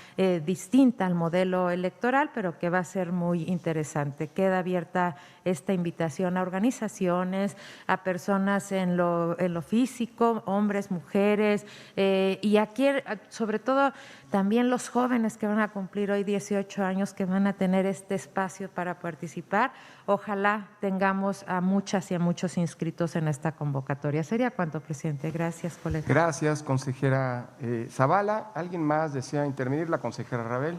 distinta al modelo electoral, pero que va a ser muy interesante. Queda abierta esta invitación a organizaciones, a personas en lo físico, hombres, mujeres, y aquí sobre todo también los jóvenes que van a cumplir hoy 18 años, que van a tener este espacio para participar. Ojalá tengamos a muchas y a muchos inscritos en esta convocatoria. Sería cuanto, presidente. Gracias, colega. Gracias, consejera Zavala. ¿Alguien más desea intervenir? La consejera Rabel.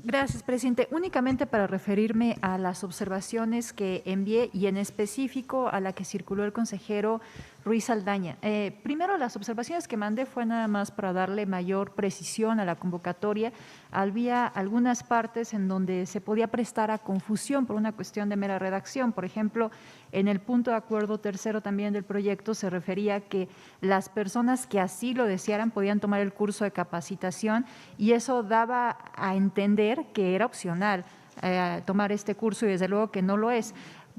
Gracias, presidente. Únicamente para referirme a las observaciones que envié y en específico a la que circuló el consejero Ruiz Saldaña. Primero, las observaciones que mandé fue nada más para darle mayor precisión a la convocatoria. Había algunas partes en donde se podía prestar a confusión por una cuestión de mera redacción. Por ejemplo, en el punto de acuerdo tercero también del proyecto se refería que las personas que así lo desearan podían tomar el curso de capacitación y eso daba a entender que era opcional tomar este curso y desde luego que no lo es.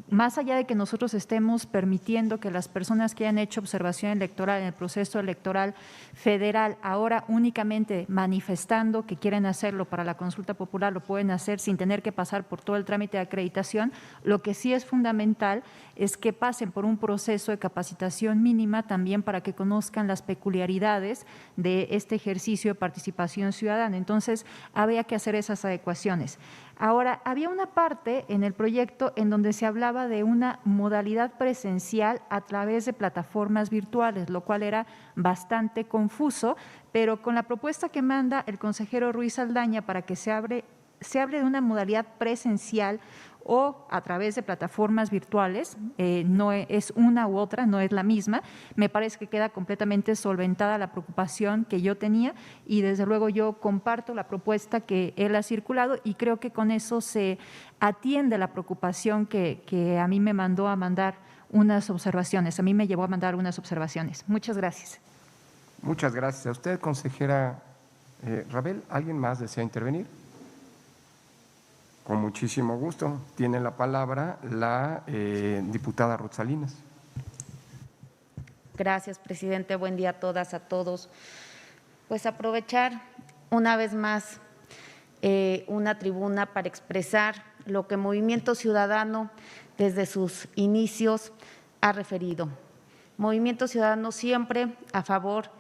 Más allá de que nosotros estemos permitiendo que las personas que hayan hecho observación electoral en el proceso electoral federal, ahora únicamente manifestando que quieren hacerlo para la consulta popular, lo pueden hacer sin tener que pasar por todo el trámite de acreditación, lo que sí es fundamental es que pasen por un proceso de capacitación mínima también para que conozcan las peculiaridades de este ejercicio de participación ciudadana. Entonces, había que hacer esas adecuaciones. Ahora, había una parte en el proyecto en donde se hablaba de una modalidad presencial a través de plataformas virtuales, lo cual era bastante confuso, pero con la propuesta que manda el consejero Ruiz Saldaña para que se hable de una modalidad presencial o a través de plataformas virtuales, no es una u otra, no es la misma. Me parece que queda completamente solventada la preocupación que yo tenía y desde luego yo comparto la propuesta que él ha circulado y creo que con eso se atiende la preocupación que a mí me mandó a mandar unas observaciones, a mí me llevó a mandar unas observaciones. Muchas gracias. Muchas gracias a usted, consejera Rabel. ¿Alguien más desea intervenir? Con muchísimo gusto. Tiene la palabra la diputada Ruth Salinas. Gracias, presidente. Buen día a todas, a todos. Pues aprovechar una vez más una tribuna para expresar lo que Movimiento Ciudadano desde sus inicios ha referido. Movimiento Ciudadano siempre a favor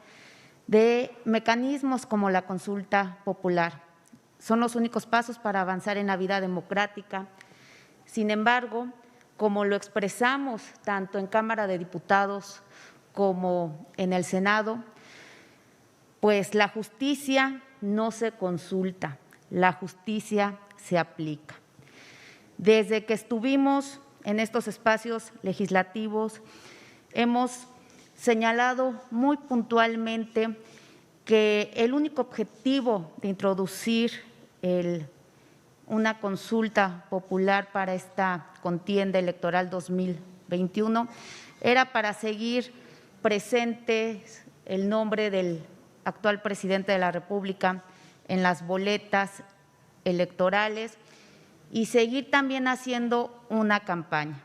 de mecanismos como la consulta popular. Son los únicos pasos para avanzar en la vida democrática. Sin embargo, como lo expresamos tanto en Cámara de Diputados como en el Senado, pues la justicia no se consulta, la justicia se aplica. Desde que estuvimos en estos espacios legislativos, hemos señalado muy puntualmente que el único objetivo de introducir una consulta popular para esta contienda electoral 2021 era para seguir presente el nombre del actual presidente de la República en las boletas electorales y seguir también haciendo una campaña.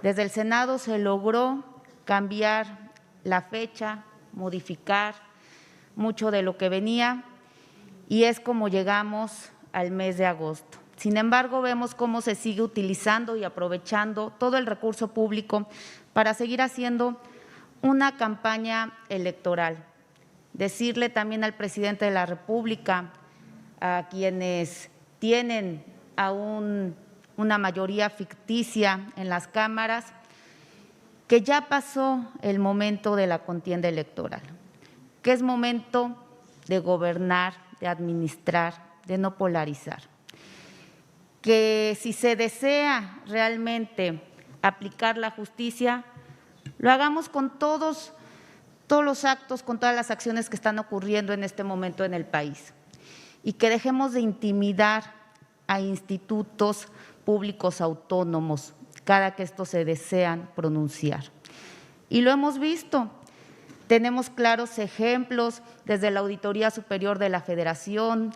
Desde el Senado se logró cambiar la fecha, modificar mucho de lo que venía y es como llegamos al mes de agosto. Sin embargo, vemos cómo se sigue utilizando y aprovechando todo el recurso público para seguir haciendo una campaña electoral. Decirle también al presidente de la República, a quienes tienen aún una mayoría ficticia en las cámaras, que ya pasó el momento de la contienda electoral, que es momento de gobernar, de administrar, de no polarizar. Que si se desea realmente aplicar la justicia, lo hagamos con todos los actos, con todas las acciones que están ocurriendo en este momento en el país y que dejemos de intimidar a institutos públicos autónomos cada que estos se desean pronunciar. Y lo hemos visto. Tenemos claros ejemplos desde la Auditoría Superior de la Federación,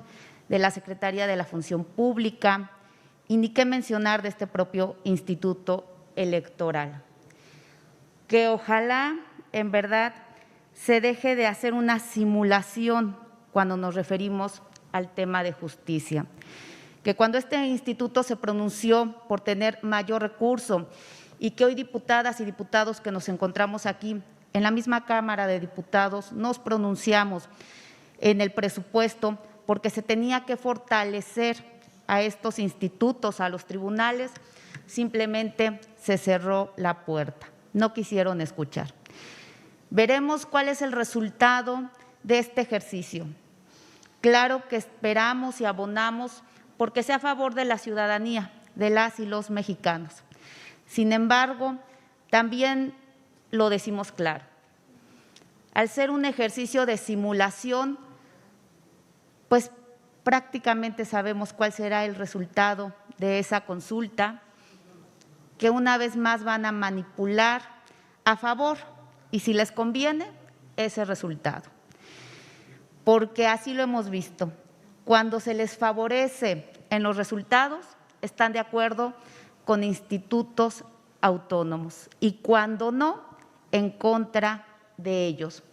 de la Secretaría de la Función Pública y ni qué mencionar de este propio Instituto Electoral. Que ojalá, en verdad, se deje de hacer una simulación cuando nos referimos al tema de justicia. Que cuando este instituto se pronunció por tener mayor recurso y que hoy diputadas y diputados que nos encontramos aquí en la misma Cámara de Diputados nos pronunciamos en el presupuesto porque se tenía que fortalecer a estos institutos, a los tribunales, simplemente se cerró la puerta, no quisieron escuchar. Veremos cuál es el resultado de este ejercicio. Claro que esperamos y abonamos porque sea a favor de la ciudadanía, de las y los mexicanos. Sin embargo, también lo decimos claro. Al ser un ejercicio de simulación, pues prácticamente sabemos cuál será el resultado de esa consulta, que una vez más van a manipular a favor y si les conviene ese resultado. Porque así lo hemos visto. Cuando se les favorece en los resultados, están de acuerdo con institutos autónomos y cuando no, en contra de ellos.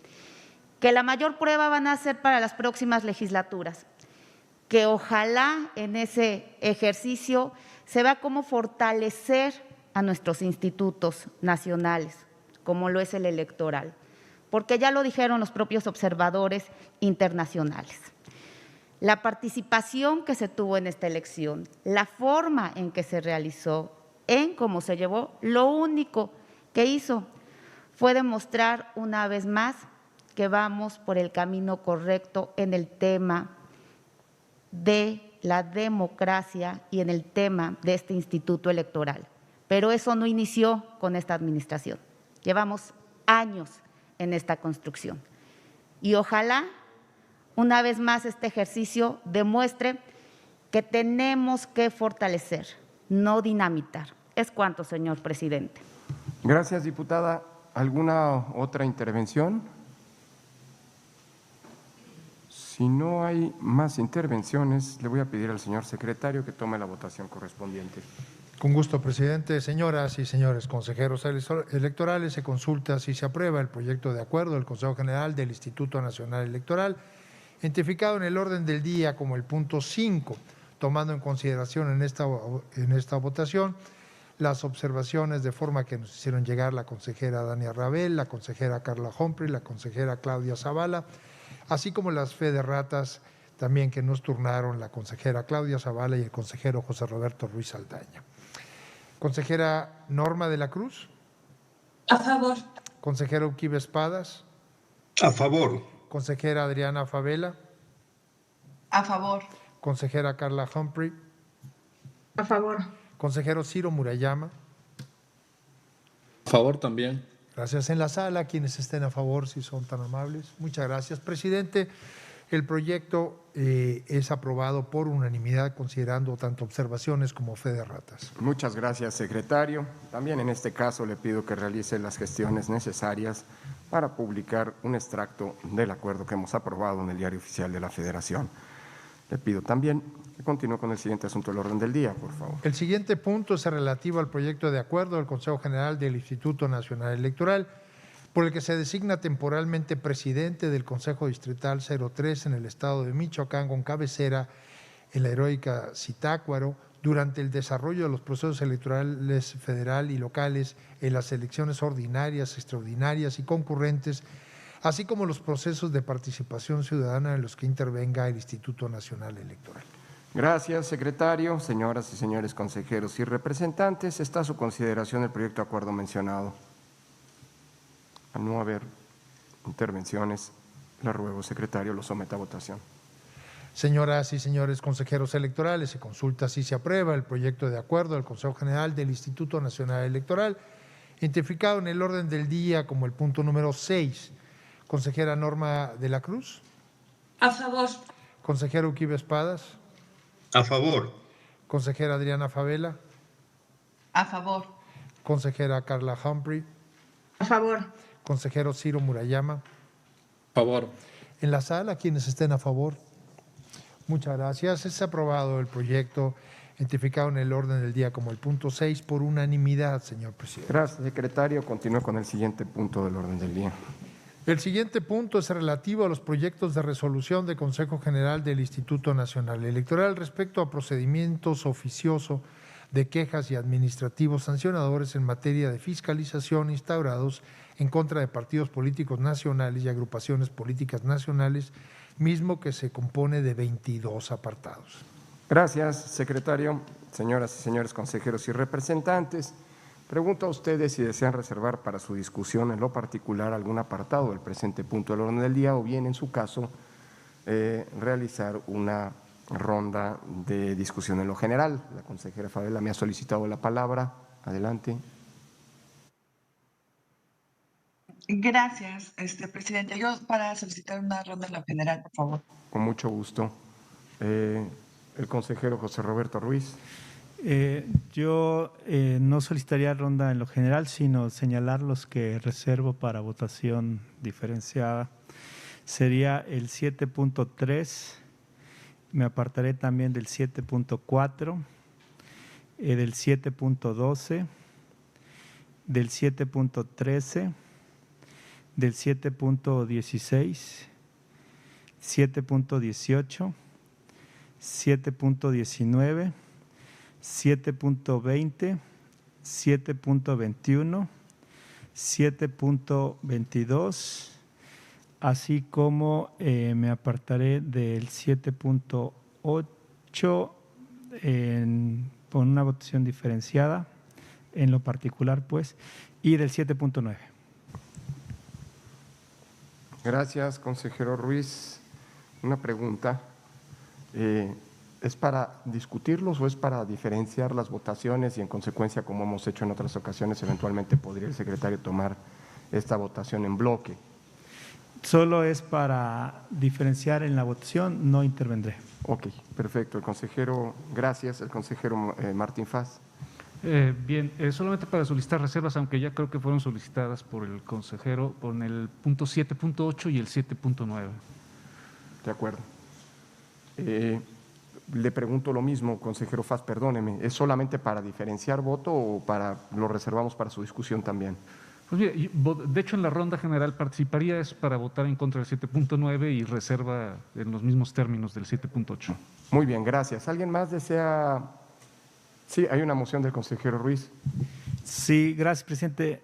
Que la mayor prueba van a ser para las próximas legislaturas, que ojalá en ese ejercicio se vea cómo fortalecer a nuestros institutos nacionales, como lo es el electoral, porque ya lo dijeron los propios observadores internacionales. La participación que se tuvo en esta elección, la forma en que se realizó, en cómo se llevó, lo único que hizo fue demostrar una vez más que vamos por el camino correcto en el tema de la democracia y en el tema de este instituto electoral. Pero eso no inició con esta administración. Llevamos años en esta construcción. Y ojalá, una vez más, este ejercicio demuestre que tenemos que fortalecer, no dinamitar. Es cuanto, señor presidente. Gracias, diputada. ¿Alguna otra intervención? Si no hay más intervenciones, le voy a pedir al señor secretario que tome la votación correspondiente. Con gusto, presidente. Señoras y señores consejeros electorales, se consulta si se aprueba el proyecto de acuerdo del Consejo General del Instituto Nacional Electoral, identificado en el orden del día como el punto 5, tomando en consideración en esta votación las observaciones de forma que nos hicieron llegar la consejera Dania Rabel, la consejera Carla Humphrey, la consejera Claudia Zavala, así como las fe de ratas también que nos turnaron la consejera Claudia Zavala y el consejero José Roberto Ruiz Saldaña. Consejera Norma de la Cruz. A favor. Consejero Uquibe Espadas. A favor. Consejera Adriana Favela. A favor. Consejera Carla Humphrey. A favor. Consejero Ciro Murayama. A favor también. Gracias. En la sala, quienes estén a favor, si son tan amables. Muchas gracias. Presidente, el proyecto es aprobado por unanimidad, considerando tanto observaciones como fe de ratas. Muchas gracias, secretario. También en este caso le pido que realice las gestiones necesarias para publicar un extracto del acuerdo que hemos aprobado en el Diario Oficial de la Federación. Le pido también que continúe con el siguiente asunto del orden del día, por favor. El siguiente punto es relativo al proyecto de acuerdo del Consejo General del Instituto Nacional Electoral, por el que se designa temporalmente presidente del Consejo Distrital 03 en el estado de Michoacán, con cabecera en la heroica Zitácuaro, durante el desarrollo de los procesos electorales federal y locales en las elecciones ordinarias, extraordinarias y concurrentes, así como los procesos de participación ciudadana en los que intervenga el Instituto Nacional Electoral. Gracias, secretario. Señoras y señores consejeros y representantes, está a su consideración el proyecto de acuerdo mencionado. Al no haber intervenciones, le ruego, secretario, lo someta a votación. Señoras y señores consejeros electorales, se consulta si se aprueba el proyecto de acuerdo del Consejo General del Instituto Nacional Electoral, identificado en el orden del día como el punto número 6. Consejera Norma de la Cruz. A favor. Consejero Uquibe Espadas. A favor. Consejera Adriana Favela. A favor. Consejera Carla Humphrey. A favor. Consejero Ciro Murayama. A favor. En la sala, quienes estén a favor. Muchas gracias. Es aprobado el proyecto identificado en el orden del día como el punto 6 por unanimidad, señor presidente. Gracias, secretario. Continúo con el siguiente punto del orden del día. El siguiente punto es relativo a los proyectos de resolución del Consejo General del Instituto Nacional Electoral respecto a procedimientos oficiosos de quejas y administrativos sancionadores en materia de fiscalización instaurados en contra de partidos políticos nacionales y agrupaciones políticas nacionales, mismo que se compone de 22 apartados. Gracias, secretario. Señoras y señores consejeros y representantes, pregunto a ustedes si desean reservar para su discusión en lo particular algún apartado del presente punto del orden del día o bien, en su caso, realizar una ronda de discusión en lo general. La consejera Favela me ha solicitado la palabra. Adelante. Gracias, presidente. Yo para solicitar una ronda en lo general, por favor. Con mucho gusto. El consejero José Roberto Ruiz. Yo no solicitaría ronda en lo general, sino señalar los que reservo para votación diferenciada. Sería el 7.3, me apartaré también del 7.4, del 7.12, del 7.13, del 7.16, 7.18, 7.19, 7.20, 7.21, 7.22, así como me apartaré del 7.8 por una votación diferenciada, en lo particular, pues, y del 7.9. Gracias, consejero Ruiz. Una pregunta. ¿Es para discutirlos o es para diferenciar las votaciones y en consecuencia, como hemos hecho en otras ocasiones, eventualmente podría el secretario tomar esta votación en bloque? Solo es para diferenciar en la votación, no intervendré. Ok, perfecto. El consejero, gracias. El consejero Martín Faz. Bien, solamente para solicitar reservas, aunque ya creo que fueron solicitadas por el consejero, con el punto 7.8 y el 7.9. De acuerdo. Le pregunto lo mismo, consejero Faz, perdóneme, ¿es solamente para diferenciar voto o lo reservamos para su discusión también? Pues mira, de hecho en la ronda general participaría es para votar en contra del 7.9 y reserva en los mismos términos del 7.8. Muy bien, gracias. ¿Alguien más desea? Sí, hay una moción del consejero Ruiz. Sí, gracias, presidente.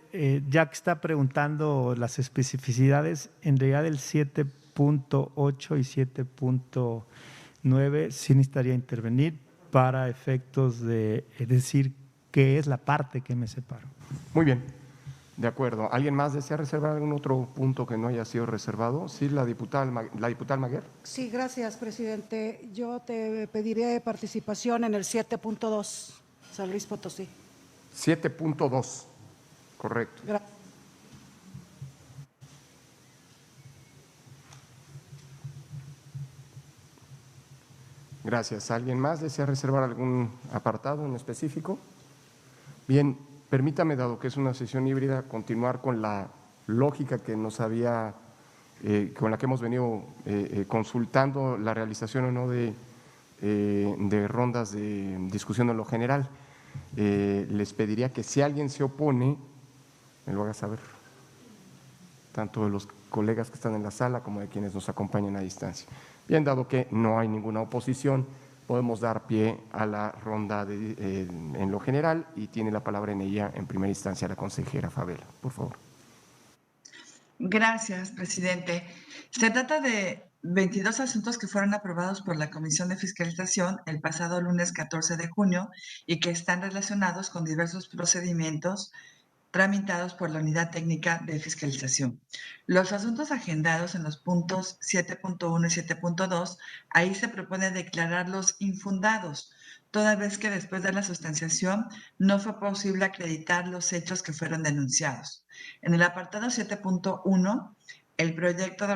Ya que está preguntando las especificidades, en realidad el 7.8 y 7.9 sí necesitaría intervenir para efectos de decir qué es la parte que me separo. Muy bien, de acuerdo. ¿Alguien más desea reservar algún otro punto que no haya sido reservado? Sí, la diputada Almaguer. Sí, gracias, presidente. Yo te pediría participación en el 7.2, San Luis Potosí. 7.2, correcto. Gracias. Gracias. ¿Alguien más desea reservar algún apartado en específico? Bien, permítame, dado que es una sesión híbrida, continuar con la lógica que nos había, con la que hemos venido consultando la realización o no de rondas de discusión en lo general. Les pediría que si alguien se opone, me lo haga saber, tanto de los colegas que están en la sala como de quienes nos acompañan a distancia. Bien, dado que no hay ninguna oposición, podemos dar pie a la ronda en lo general y tiene la palabra en ella en primera instancia la consejera Favela. Por favor. Gracias, presidente. Se trata de 22 asuntos que fueron aprobados por la Comisión de Fiscalización el pasado lunes 14 de junio y que están relacionados con diversos procedimientos tramitados por la Unidad Técnica de Fiscalización. Los asuntos agendados en los puntos 7.1 y 7.2, ahí se propone declararlos infundados, toda vez que después de la sustanciación no fue posible acreditar los hechos que fueron denunciados. En el apartado 7.1, el proyecto de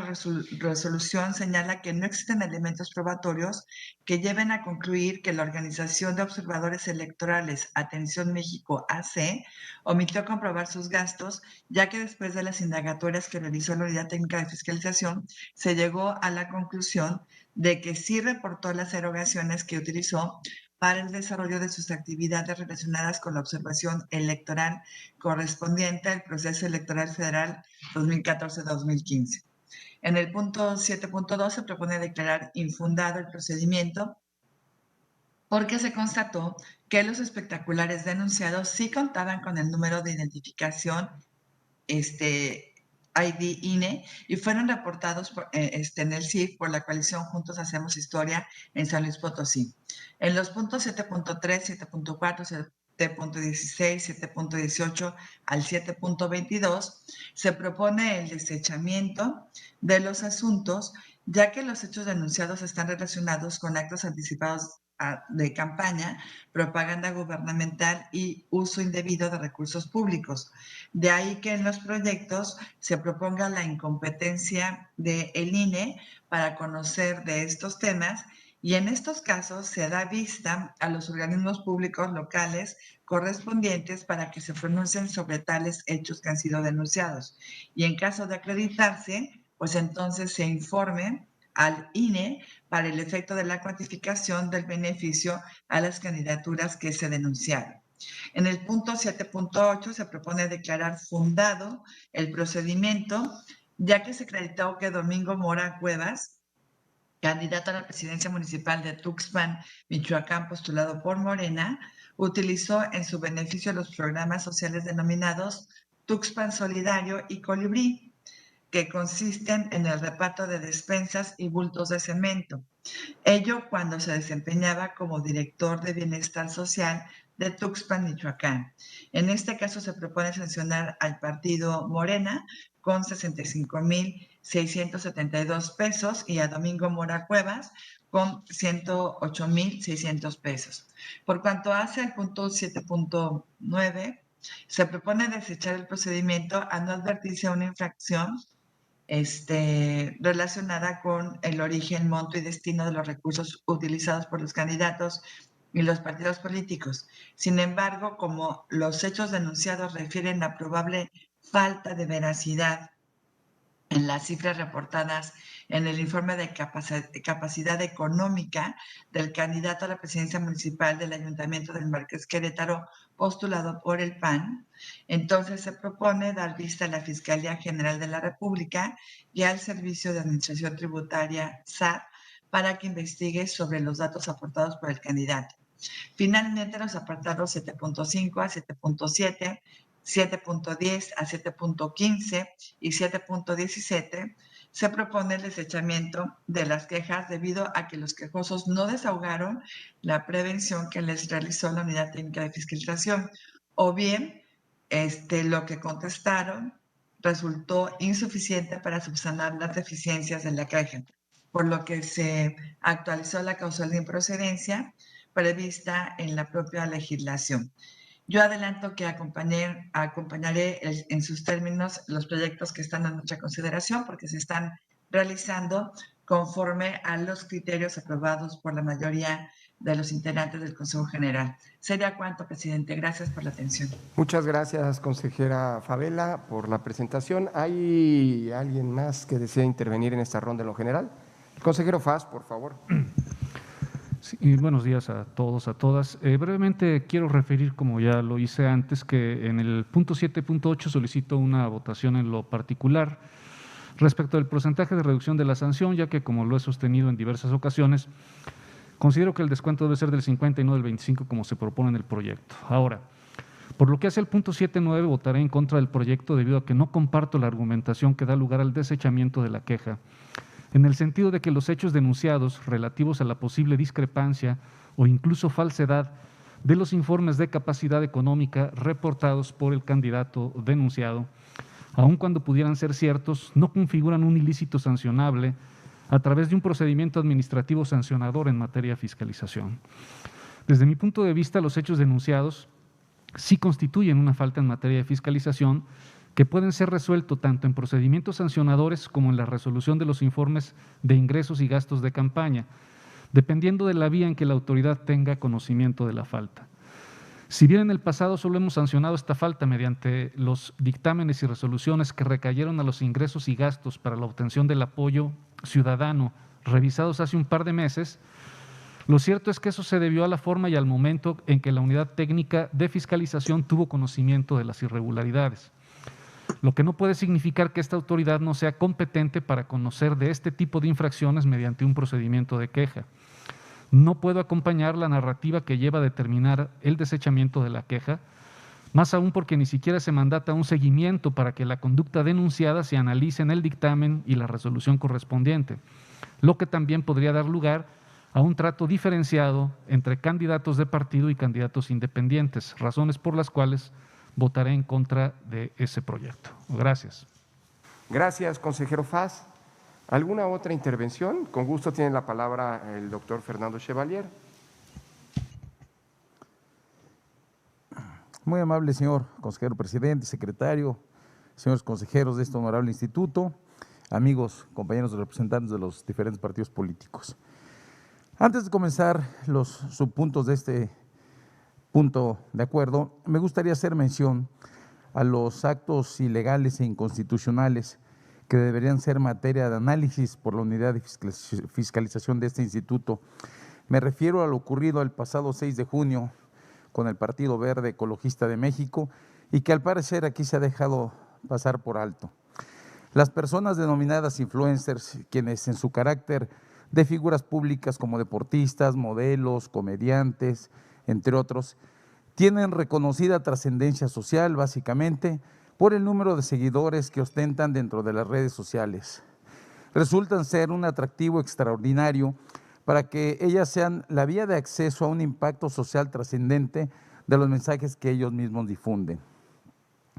resolución señala que no existen elementos probatorios que lleven a concluir que la Organización de Observadores Electorales Atención México AC omitió comprobar sus gastos, ya que después de las indagatorias que realizó la Unidad Técnica de Fiscalización, se llegó a la conclusión de que sí reportó las erogaciones que utilizó para el desarrollo de sus actividades relacionadas con la observación electoral correspondiente al proceso electoral federal 2014-2015. En el punto 7.2 se propone declarar infundado el procedimiento porque se constató que los espectaculares denunciados sí contaban con el número de identificación ID INE y fueron reportados en el CIF por la coalición Juntos Hacemos Historia en San Luis Potosí. En los puntos 7.3, 7.4, 7.16, 7.18 al 7.22, se propone el desechamiento de los asuntos, ya que los hechos denunciados están relacionados con actos anticipados de campaña, propaganda gubernamental y uso indebido de recursos públicos. De ahí que en los proyectos se proponga la incompetencia del INE para conocer de estos temas, y en estos casos se da vista a los organismos públicos locales correspondientes para que se pronuncien sobre tales hechos que han sido denunciados. Y en caso de acreditarse, pues entonces se informe al INE para el efecto de la cuantificación del beneficio a las candidaturas que se denunciaron. En el punto 7.8 se propone declarar fundado el procedimiento, ya que se acreditó que Domingo Mora Cuevas, candidato a la presidencia municipal de Tuxpan, Michoacán, postulado por Morena, utilizó en su beneficio los programas sociales denominados Tuxpan Solidario y Colibrí, que consisten en el reparto de despensas y bultos de cemento. Ello cuando se desempeñaba como director de Bienestar Social de Tuxpan, Michoacán. En este caso se propone sancionar al partido Morena con 65,672 pesos y a Domingo Mora Cuevas con 108,600 pesos. Por cuanto hace al punto 7.9, se propone desechar el procedimiento a no advertirse a una infracción relacionada con el origen, monto y destino de los recursos utilizados por los candidatos y los partidos políticos. Sin embargo, como los hechos denunciados refieren a probable falta de veracidad en las cifras reportadas en el informe de capacidad económica del candidato a la presidencia municipal del Ayuntamiento del Marqués Querétaro, postulado por el PAN, entonces se propone dar vista a la Fiscalía General de la República y al Servicio de Administración Tributaria, SAT, para que investigue sobre los datos aportados por el candidato. Finalmente, los apartados 7.5 a 7.7, 7.10 a 7.15 y 7.17 se propone el desechamiento de las quejas debido a que los quejosos no desahogaron la prevención que les realizó la Unidad Técnica de Fiscalización, o bien lo que contestaron resultó insuficiente para subsanar las deficiencias de la queja, por lo que se actualizó la causal de improcedencia prevista en la propia legislación. Yo adelanto que acompañaré en sus términos los proyectos que están a nuestra consideración porque se están realizando conforme a los criterios aprobados por la mayoría de los integrantes del Consejo General. Sería cuanto, presidente. Gracias por la atención. Muchas gracias, consejera Favela, por la presentación. ¿Hay alguien más que desea intervenir en esta ronda en lo general? El consejero Faz, por favor. Sí, buenos días a todos, a todas. Brevemente quiero referir, como ya lo hice antes, que en el punto 7.8 solicito una votación en lo particular respecto del porcentaje de reducción de la sanción, ya que, como lo he sostenido en diversas ocasiones, considero que el descuento debe ser del 50 y no del 25 como se propone en el proyecto. Ahora, por lo que hace el punto 7.9, votaré en contra del proyecto debido a que no comparto la argumentación que da lugar al desechamiento de la queja, en el sentido de que los hechos denunciados relativos a la posible discrepancia o incluso falsedad de los informes de capacidad económica reportados por el candidato denunciado, aun cuando pudieran ser ciertos, no configuran un ilícito sancionable a través de un procedimiento administrativo sancionador en materia de fiscalización. Desde mi punto de vista, los hechos denunciados sí constituyen una falta en materia de fiscalización que pueden ser resueltos tanto en procedimientos sancionadores como en la resolución de los informes de ingresos y gastos de campaña, dependiendo de la vía en que la autoridad tenga conocimiento de la falta. Si bien en el pasado solo hemos sancionado esta falta mediante los dictámenes y resoluciones que recayeron a los ingresos y gastos para la obtención del apoyo ciudadano revisados hace un par de meses, lo cierto es que eso se debió a la forma y al momento en que la Unidad Técnica de Fiscalización tuvo conocimiento de las irregularidades, lo que no puede significar que esta autoridad no sea competente para conocer de este tipo de infracciones mediante un procedimiento de queja. No puedo acompañar la narrativa que lleva a determinar el desechamiento de la queja, más aún porque ni siquiera se mandata un seguimiento para que la conducta denunciada se analice en el dictamen y la resolución correspondiente, lo que también podría dar lugar a un trato diferenciado entre candidatos de partido y candidatos independientes, razones por las cuales votaré en contra de ese proyecto. Gracias. Gracias, consejero Faz. ¿Alguna otra intervención? Con gusto tiene la palabra el doctor Fernando Chevalier. Muy amable señor consejero presidente, secretario, señores consejeros de este honorable instituto, amigos, compañeros representantes de los diferentes partidos políticos. Antes de comenzar los subpuntos de este punto de acuerdo, me gustaría hacer mención a los actos ilegales e inconstitucionales que deberían ser materia de análisis por la unidad de fiscalización de este instituto. Me refiero a lo ocurrido el pasado 6 de junio con el Partido Verde Ecologista de México y que al parecer aquí se ha dejado pasar por alto. Las personas denominadas influencers, quienes en su carácter de figuras públicas como deportistas, modelos, comediantes, entre otros, tienen reconocida trascendencia social básicamente por el número de seguidores que ostentan dentro de las redes sociales. Resultan ser un atractivo extraordinario para que ellas sean la vía de acceso a un impacto social trascendente de los mensajes que ellos mismos difunden.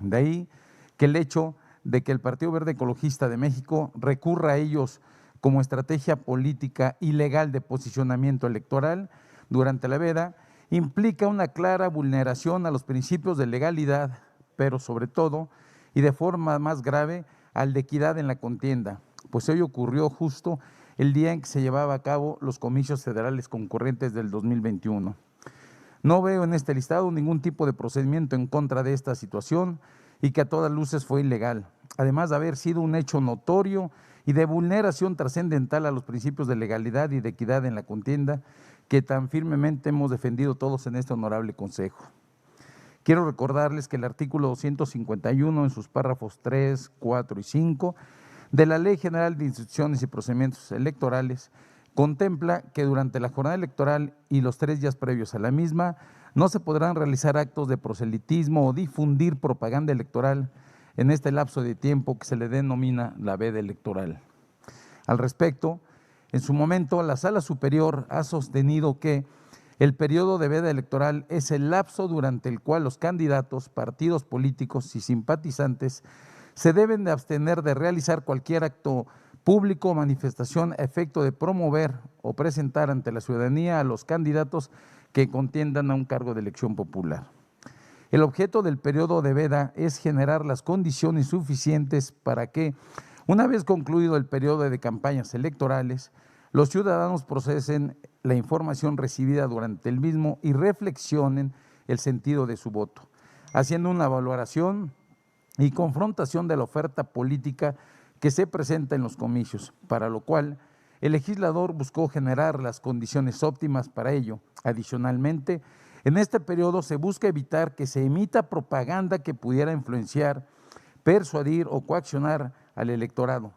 De ahí que el hecho de que el Partido Verde Ecologista de México recurra a ellos como estrategia política y legal de posicionamiento electoral durante la veda implica una clara vulneración a los principios de legalidad, pero sobre todo, y de forma más grave, al de equidad en la contienda, pues hoy ocurrió justo el día en que se llevaba a cabo los comicios federales concurrentes del 2021. No veo en este listado ningún tipo de procedimiento en contra de esta situación y que a todas luces fue ilegal, además de haber sido un hecho notorio y de vulneración trascendental a los principios de legalidad y de equidad en la contienda que tan firmemente hemos defendido todos en este honorable consejo. Quiero recordarles que el artículo 251 en sus párrafos 3, 4 y 5 de la Ley General de Instituciones y Procedimientos Electorales contempla que durante la jornada electoral y los 3 días previos a la misma no se podrán realizar actos de proselitismo o difundir propaganda electoral en este lapso de tiempo que se le denomina la veda electoral. Al respecto, en su momento la Sala Superior ha sostenido que el periodo de veda electoral es el lapso durante el cual los candidatos, partidos políticos y simpatizantes se deben de abstener de realizar cualquier acto público o manifestación a efecto de promover o presentar ante la ciudadanía a los candidatos que contiendan a un cargo de elección popular. El objeto del periodo de veda es generar las condiciones suficientes para que, una vez concluido el periodo de campañas electorales, los ciudadanos procesen la información recibida durante el mismo y reflexionen el sentido de su voto, haciendo una valoración y confrontación de la oferta política que se presenta en los comicios, para lo cual el legislador buscó generar las condiciones óptimas para ello. Adicionalmente, en este periodo se busca evitar que se emita propaganda que pudiera influenciar, persuadir o coaccionar al electorado,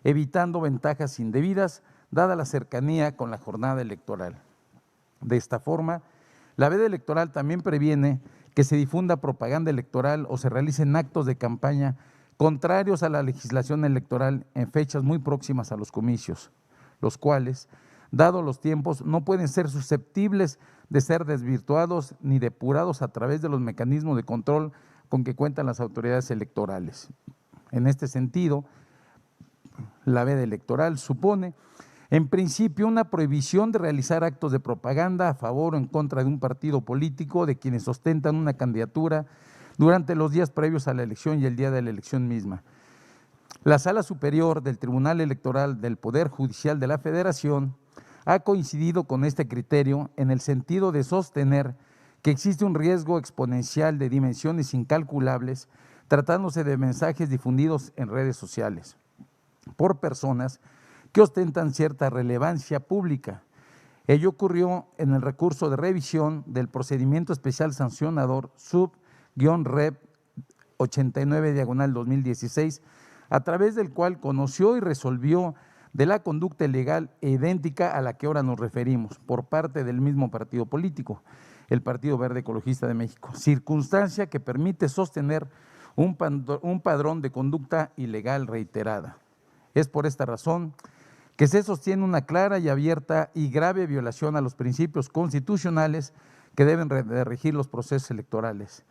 evitando ventajas indebidas dada la cercanía con la jornada electoral. De esta forma, la veda electoral también previene que se difunda propaganda electoral o se realicen actos de campaña contrarios a la legislación electoral en fechas muy próximas a los comicios, los cuales, dados los tiempos, no pueden ser susceptibles de ser desvirtuados ni depurados a través de los mecanismos de control con que cuentan las autoridades electorales. En este sentido, la veda electoral supone, en principio, una prohibición de realizar actos de propaganda a favor o en contra de un partido político de quienes ostentan una candidatura durante los días previos a la elección y el día de la elección misma. La Sala Superior del Tribunal Electoral del Poder Judicial de la Federación ha coincidido con este criterio en el sentido de sostener que existe un riesgo exponencial de dimensiones incalculables tratándose de mensajes difundidos en redes sociales por personas que ostentan cierta relevancia pública. Ello ocurrió en el recurso de revisión del procedimiento especial sancionador sub-rep 89/2016, a través del cual conoció y resolvió de la conducta ilegal e idéntica a la que ahora nos referimos por parte del mismo partido político, el Partido Verde Ecologista de México, circunstancia que permite sostener un padrón de conducta ilegal reiterada. Es por esta razón que se sostiene una clara y abierta y grave violación a los principios constitucionales que deben de regir los procesos electorales,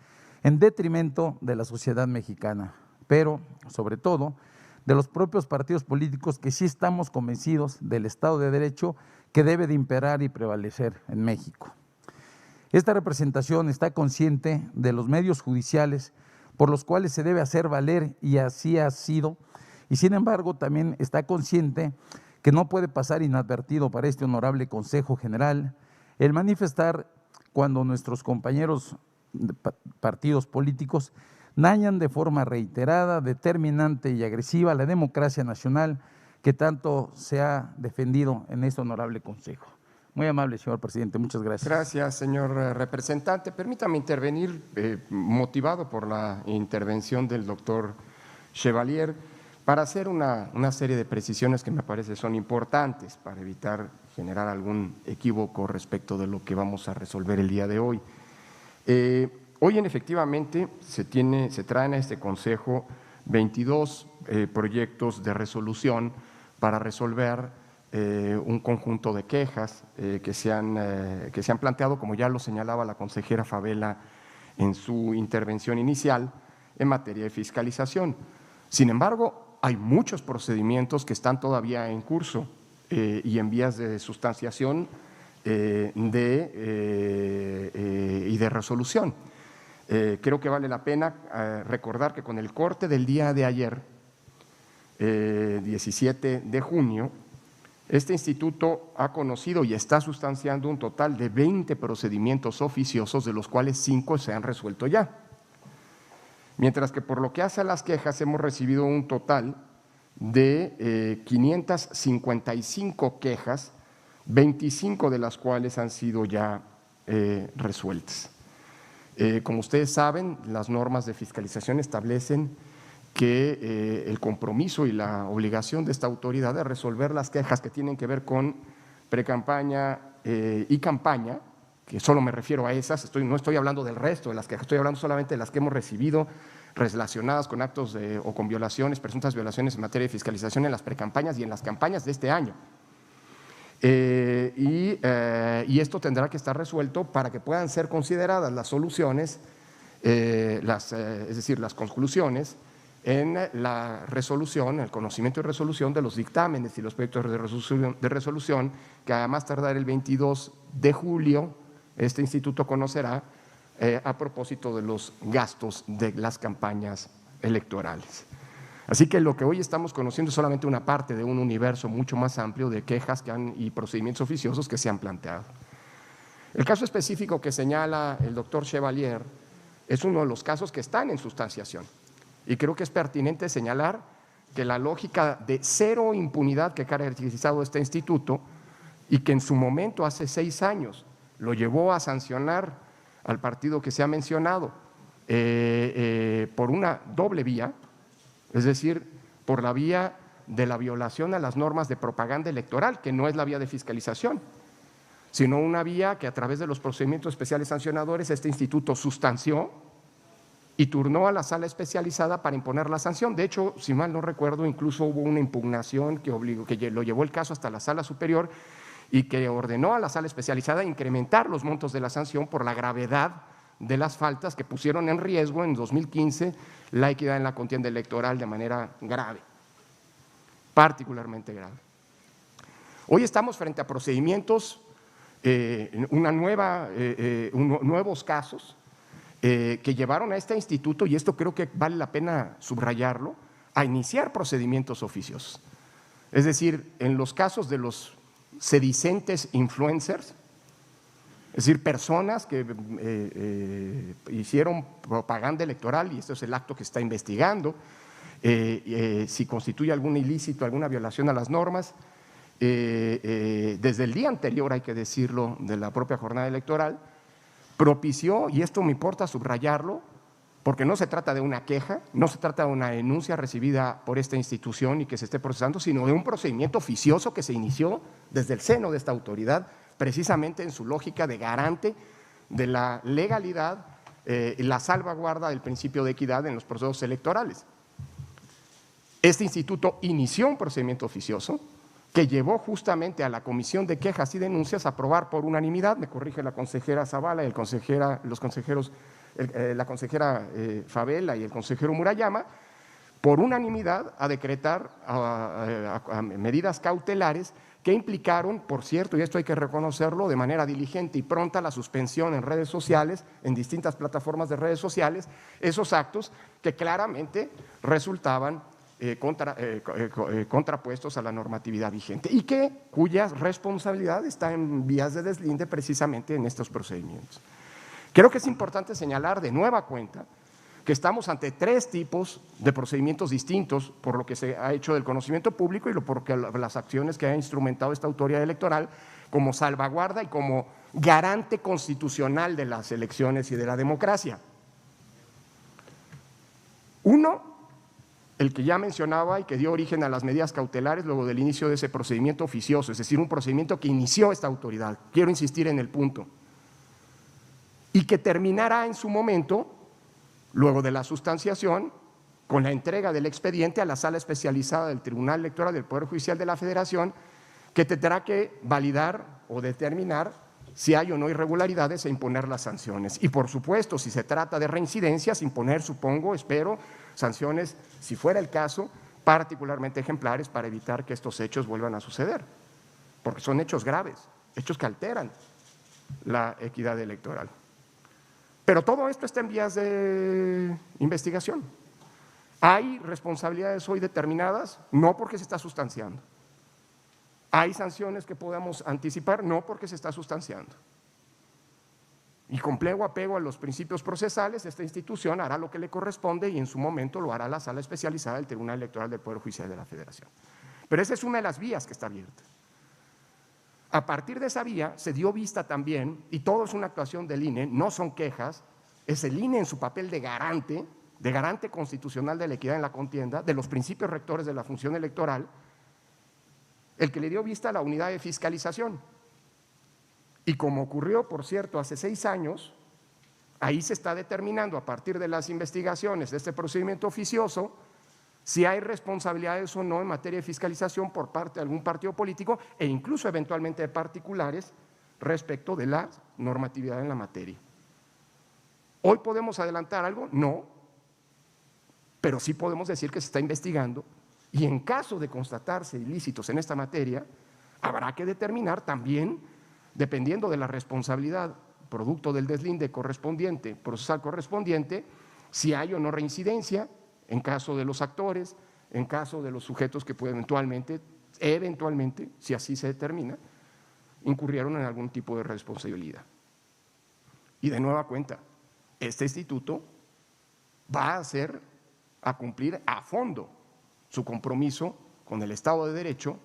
en detrimento de la sociedad mexicana, pero, sobre todo, de los propios partidos políticos que sí estamos convencidos del Estado de Derecho que debe de imperar y prevalecer en México. Esta representación está consciente de los medios judiciales por los cuales se debe hacer valer, y así ha sido, y sin embargo también está consciente que no puede pasar inadvertido para este honorable Consejo General el manifestar cuando nuestros compañeros de partidos políticos dañan de forma reiterada, determinante y agresiva la democracia nacional que tanto se ha defendido en este honorable Consejo. Muy amable, señor presidente. Muchas gracias. Gracias, señor representante. Permítame intervenir, motivado por la intervención del doctor Chevalier, para hacer una serie de precisiones que me parece son importantes para evitar generar algún equívoco respecto de lo que vamos a resolver el día de hoy. Hoy, efectivamente, se traen a este Consejo 22 proyectos de resolución para resolver un conjunto de quejas que se han planteado, como ya lo señalaba la consejera Favela en su intervención inicial, en materia de fiscalización. Sin embargo, hay muchos procedimientos que están todavía en curso y en vías de sustanciación y de resolución. Creo que vale la pena recordar que con el corte del día de ayer, 17 de junio, este instituto ha conocido y está sustanciando un total de 20 procedimientos oficiosos, de los cuales 5 se han resuelto ya. Mientras que por lo que hace a las quejas hemos recibido un total de 555 quejas, 25 de las cuales han sido ya resueltas. Como ustedes saben, las normas de fiscalización establecen que el compromiso y la obligación de esta autoridad es resolver las quejas que tienen que ver con precampaña y campaña, que solo me refiero a esas, no estoy hablando del resto de las quejas, estoy hablando solamente de las que hemos recibido relacionadas con actos o con violaciones, presuntas violaciones en materia de fiscalización en las precampañas y en las campañas de este año. Y esto tendrá que estar resuelto para que puedan ser consideradas las soluciones, es decir, las conclusiones en la resolución, el conocimiento y resolución de los dictámenes y los proyectos de resolución que además tardar el 22 de julio este instituto conocerá a propósito de los gastos de las campañas electorales. Así que lo que hoy estamos conociendo es solamente una parte de un universo mucho más amplio de quejas y procedimientos oficiosos que se han planteado. El caso específico que señala el doctor Chevalier es uno de los casos que están en sustanciación. Y creo que es pertinente señalar que la lógica de cero impunidad que ha caracterizado este instituto y que en su momento, hace 6 años, lo llevó a sancionar al partido que se ha mencionado por una doble vía, es decir, por la vía de la violación a las normas de propaganda electoral, que no es la vía de fiscalización, sino una vía que a través de los procedimientos especiales sancionadores este instituto sustanció y turnó a la sala especializada para imponer la sanción. De hecho, si mal no recuerdo, incluso hubo una impugnación que lo llevó el caso hasta la sala superior y que ordenó a la sala especializada incrementar los montos de la sanción por la gravedad de las faltas que pusieron en riesgo en 2015 la equidad en la contienda electoral de manera grave, particularmente grave. Hoy estamos frente a procedimientos, nuevos casos que llevaron a este instituto, y esto creo que vale la pena subrayarlo, a iniciar procedimientos oficiosos. Es decir, en los casos de los sedicentes influencers, es decir, personas que hicieron propaganda electoral, y esto es el acto que está investigando, si constituye algún ilícito, alguna violación a las normas, desde el día anterior, hay que decirlo, de la propia jornada electoral, propició, y esto me importa subrayarlo, porque no se trata de una queja, no se trata de una denuncia recibida por esta institución y que se esté procesando, sino de un procedimiento oficioso que se inició desde el seno de esta autoridad, precisamente en su lógica de garante de la legalidad y la salvaguarda del principio de equidad en los procesos electorales. Este instituto inició un procedimiento oficioso, que llevó justamente a la Comisión de Quejas y Denuncias a aprobar por unanimidad, me corrige la consejera Zavala y la consejera Favela y el consejero Murayama, por unanimidad a decretar medidas cautelares que implicaron, por cierto, y esto hay que reconocerlo, de manera diligente y pronta, la suspensión en redes sociales, en distintas plataformas de redes sociales, esos actos que claramente resultaban contrapuestos a la normatividad vigente y cuya responsabilidad está en vías de deslinde precisamente en estos procedimientos. Creo que es importante señalar de nueva cuenta que estamos ante 3 tipos de procedimientos distintos por lo que se ha hecho del conocimiento público y por las acciones que ha instrumentado esta autoridad electoral como salvaguarda y como garante constitucional de las elecciones y de la democracia. Uno, el que ya mencionaba y que dio origen a las medidas cautelares luego del inicio de ese procedimiento oficioso, es decir, un procedimiento que inició esta autoridad, quiero insistir en el punto, y que terminará en su momento, luego de la sustanciación, con la entrega del expediente a la sala especializada del Tribunal Electoral del Poder Judicial de la Federación, que tendrá que validar o determinar si hay o no irregularidades e imponer las sanciones. Y por supuesto, si se trata de reincidencias, imponer, supongo, espero, sanciones, si fuera el caso, particularmente ejemplares para evitar que estos hechos vuelvan a suceder, porque son hechos graves, hechos que alteran la equidad electoral. Pero todo esto está en vías de investigación. ¿Hay responsabilidades hoy determinadas? No, porque se está sustanciando. ¿Hay sanciones que podamos anticipar? No, porque se está sustanciando. Y con pleno apego a los principios procesales, esta institución hará lo que le corresponde y en su momento lo hará la sala especializada del Tribunal Electoral del Poder Judicial de la Federación. Pero esa es una de las vías que está abierta. A partir de esa vía se dio vista también, y todo es una actuación del INE, no son quejas, es el INE en su papel de garante constitucional de la equidad en la contienda, de los principios rectores de la función electoral, el que le dio vista a la unidad de fiscalización. Y como ocurrió, por cierto, hace 6 años, ahí se está determinando a partir de las investigaciones de este procedimiento oficioso si hay responsabilidades o no en materia de fiscalización por parte de algún partido político e incluso eventualmente de particulares respecto de la normatividad en la materia. ¿Hoy podemos adelantar algo? No, pero sí podemos decir que se está investigando y en caso de constatarse ilícitos en esta materia, habrá que determinar también, dependiendo de la responsabilidad producto del deslinde correspondiente, procesal correspondiente, si hay o no reincidencia, en caso de los actores, en caso de los sujetos que pueden eventualmente, si así se determina, incurrieron en algún tipo de responsabilidad. Y de nueva cuenta, este instituto va a cumplir a fondo su compromiso con el Estado de Derecho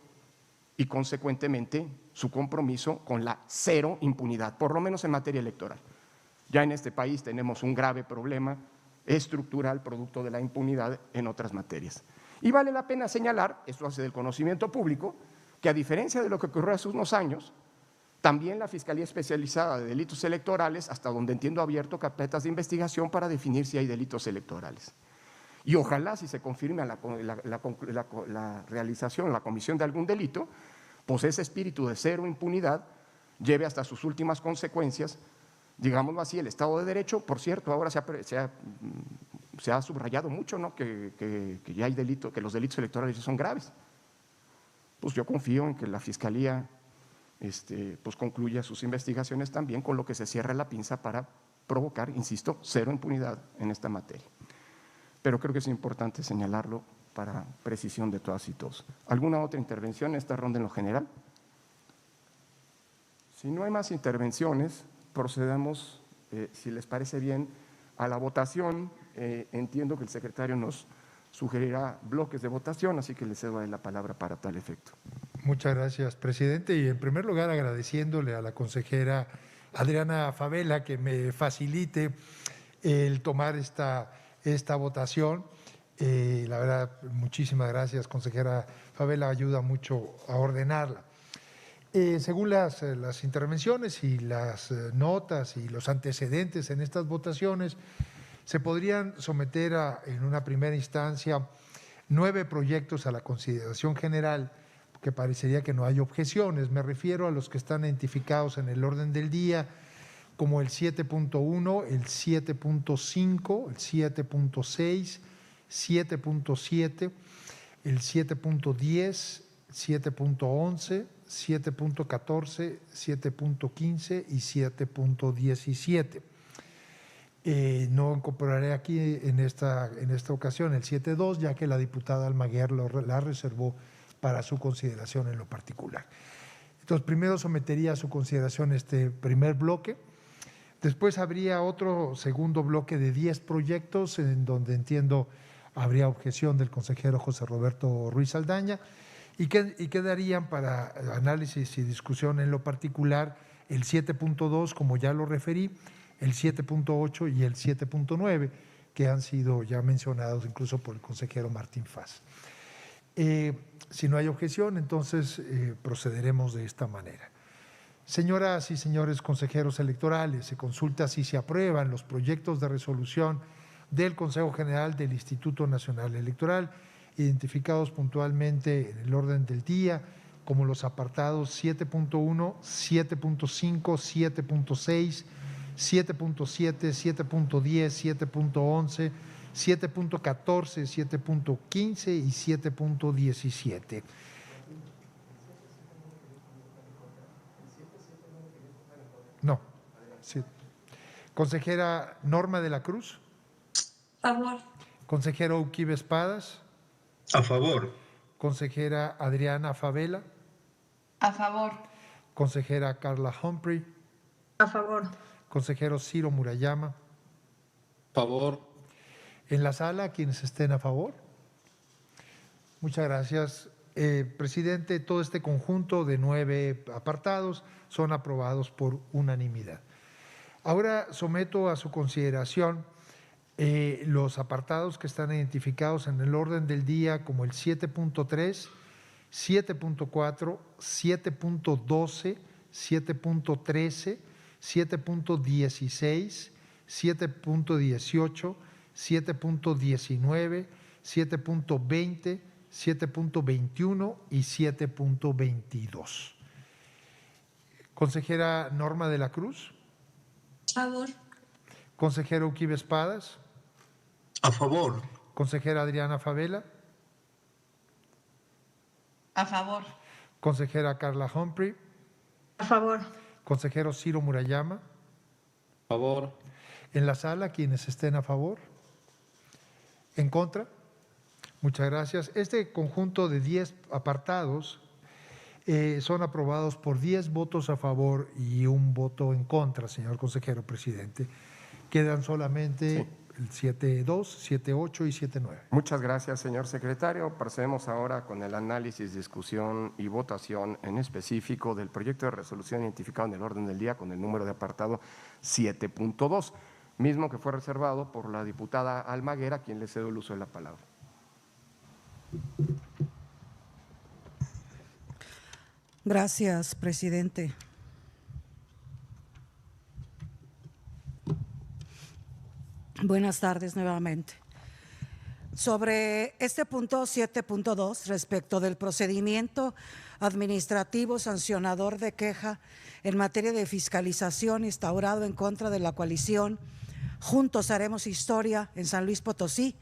y consecuentemente su compromiso con la 0 impunidad, por lo menos en materia electoral. Ya en este país tenemos un grave problema estructural producto de la impunidad en otras materias. Y vale la pena señalar, esto hace del conocimiento público, que a diferencia de lo que ocurrió hace unos años, también la Fiscalía Especializada de Delitos Electorales, hasta donde entiendo, ha abierto carpetas de investigación para definir si hay delitos electorales. Y ojalá, si se confirme la realización, la comisión de algún delito, pues ese espíritu de 0 impunidad lleve hasta sus últimas consecuencias, digámoslo así, el Estado de Derecho. Por cierto, ahora se ha subrayado mucho, ¿no?, que ya hay delito, que los delitos electorales son graves. Pues yo confío en que la Fiscalía pues concluya sus investigaciones también, con lo que se cierre la pinza para provocar, insisto, 0 impunidad en esta materia. Pero creo que es importante señalarlo para precisión de todas y todos. ¿Alguna otra intervención en esta ronda en lo general? Si no hay más intervenciones, procedamos, si les parece bien, a la votación. Entiendo que el secretario nos sugerirá bloques de votación, así que le cedo la palabra para tal efecto. Muchas gracias, presidente. Y en primer lugar, agradeciéndole a la consejera Adriana Favela que me facilite el tomar esta votación. La verdad, muchísimas gracias, consejera Favela, ayuda mucho a ordenarla. Según las intervenciones y las notas y los antecedentes en estas votaciones, se podrían someter en una primera instancia 9 proyectos a la consideración general que parecería que no hay objeciones. Me refiero a los que están identificados en el orden del día como el 7.1, el 7.5, el 7.6, 7.7, el 7.10, 7.11, 7.14, 7.15 y 7.17. No incorporaré aquí en esta ocasión el 7.2, ya que la diputada Almaguer la reservó para su consideración en lo particular. Entonces, primero sometería a su consideración este primer bloque. Después habría otro segundo bloque de 10 proyectos en donde entiendo habría objeción del consejero José Roberto Ruiz Saldaña y quedarían para análisis y discusión en lo particular el 7.2, como ya lo referí, el 7.8 y el 7.9, que han sido ya mencionados incluso por el consejero Martín Faz. Si no hay objeción, entonces procederemos de esta manera. Señoras y señores consejeros electorales, se consulta si se aprueban los proyectos de resolución del Consejo General del Instituto Nacional Electoral, identificados puntualmente en el orden del día, como los apartados 7.1, 7.5, 7.6, 7.7, 7.10, 7.11, 7.14, 7.15 y 7.17. No. Sí. Consejera Norma de la Cruz. A favor. Consejero Uquibe Espadas. A favor. Consejera Adriana Favela. A favor. Consejera Carla Humphrey. A favor. Consejero Ciro Murayama. A favor. En la sala, quienes estén a favor. Muchas gracias. Presidente, todo este conjunto de 9 apartados son aprobados por unanimidad. Ahora someto a su consideración los apartados que están identificados en el orden del día como el 7.3, 7.4, 7.12, 7.13, 7.16, 7.18, 7.19, 7.20, 7.21 y 7.22. Consejera Norma de la Cruz. A favor. Consejero Uquibe Espadas. A favor. Consejera Adriana Favela. A favor. Consejera Carla Humphrey. A favor. Consejero Ciro Murayama. A favor. En la sala, quienes estén a favor. ¿En contra? Muchas gracias. Este conjunto de 10 apartados son aprobados por 10 votos a favor y 1 voto en contra, señor consejero presidente. Quedan solamente el 7.2, 7.8 y 7.9. Muchas gracias, señor secretario. Procedemos ahora con el análisis, discusión y votación en específico del proyecto de resolución identificado en el orden del día con el número de apartado 7.2, mismo que fue reservado por la diputada Almaguer, a quien le cedo el uso de la palabra. Gracias, presidente. Buenas tardes nuevamente. Sobre este punto 7.2, respecto del procedimiento administrativo sancionador de queja en materia de fiscalización instaurado en contra de la coalición Juntos Haremos Historia en San Luis Potosí,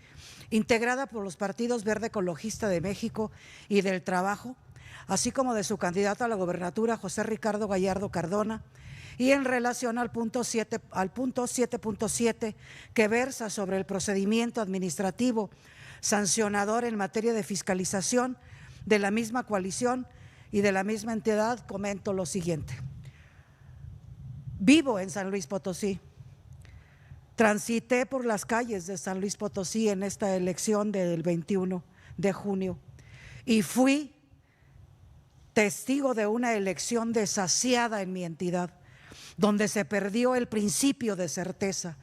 integrada por los partidos Verde Ecologista de México y del Trabajo, así como de su candidato a la gobernatura, José Ricardo Gallardo Cardona, y en relación al punto 7.7, que versa sobre el procedimiento administrativo sancionador en materia de fiscalización de la misma coalición y de la misma entidad, comento lo siguiente. Vivo en San Luis Potosí. Transité por las calles de San Luis Potosí en esta elección del 21 de junio y fui testigo de una elección desasiada en mi entidad, donde se perdió el principio de certeza,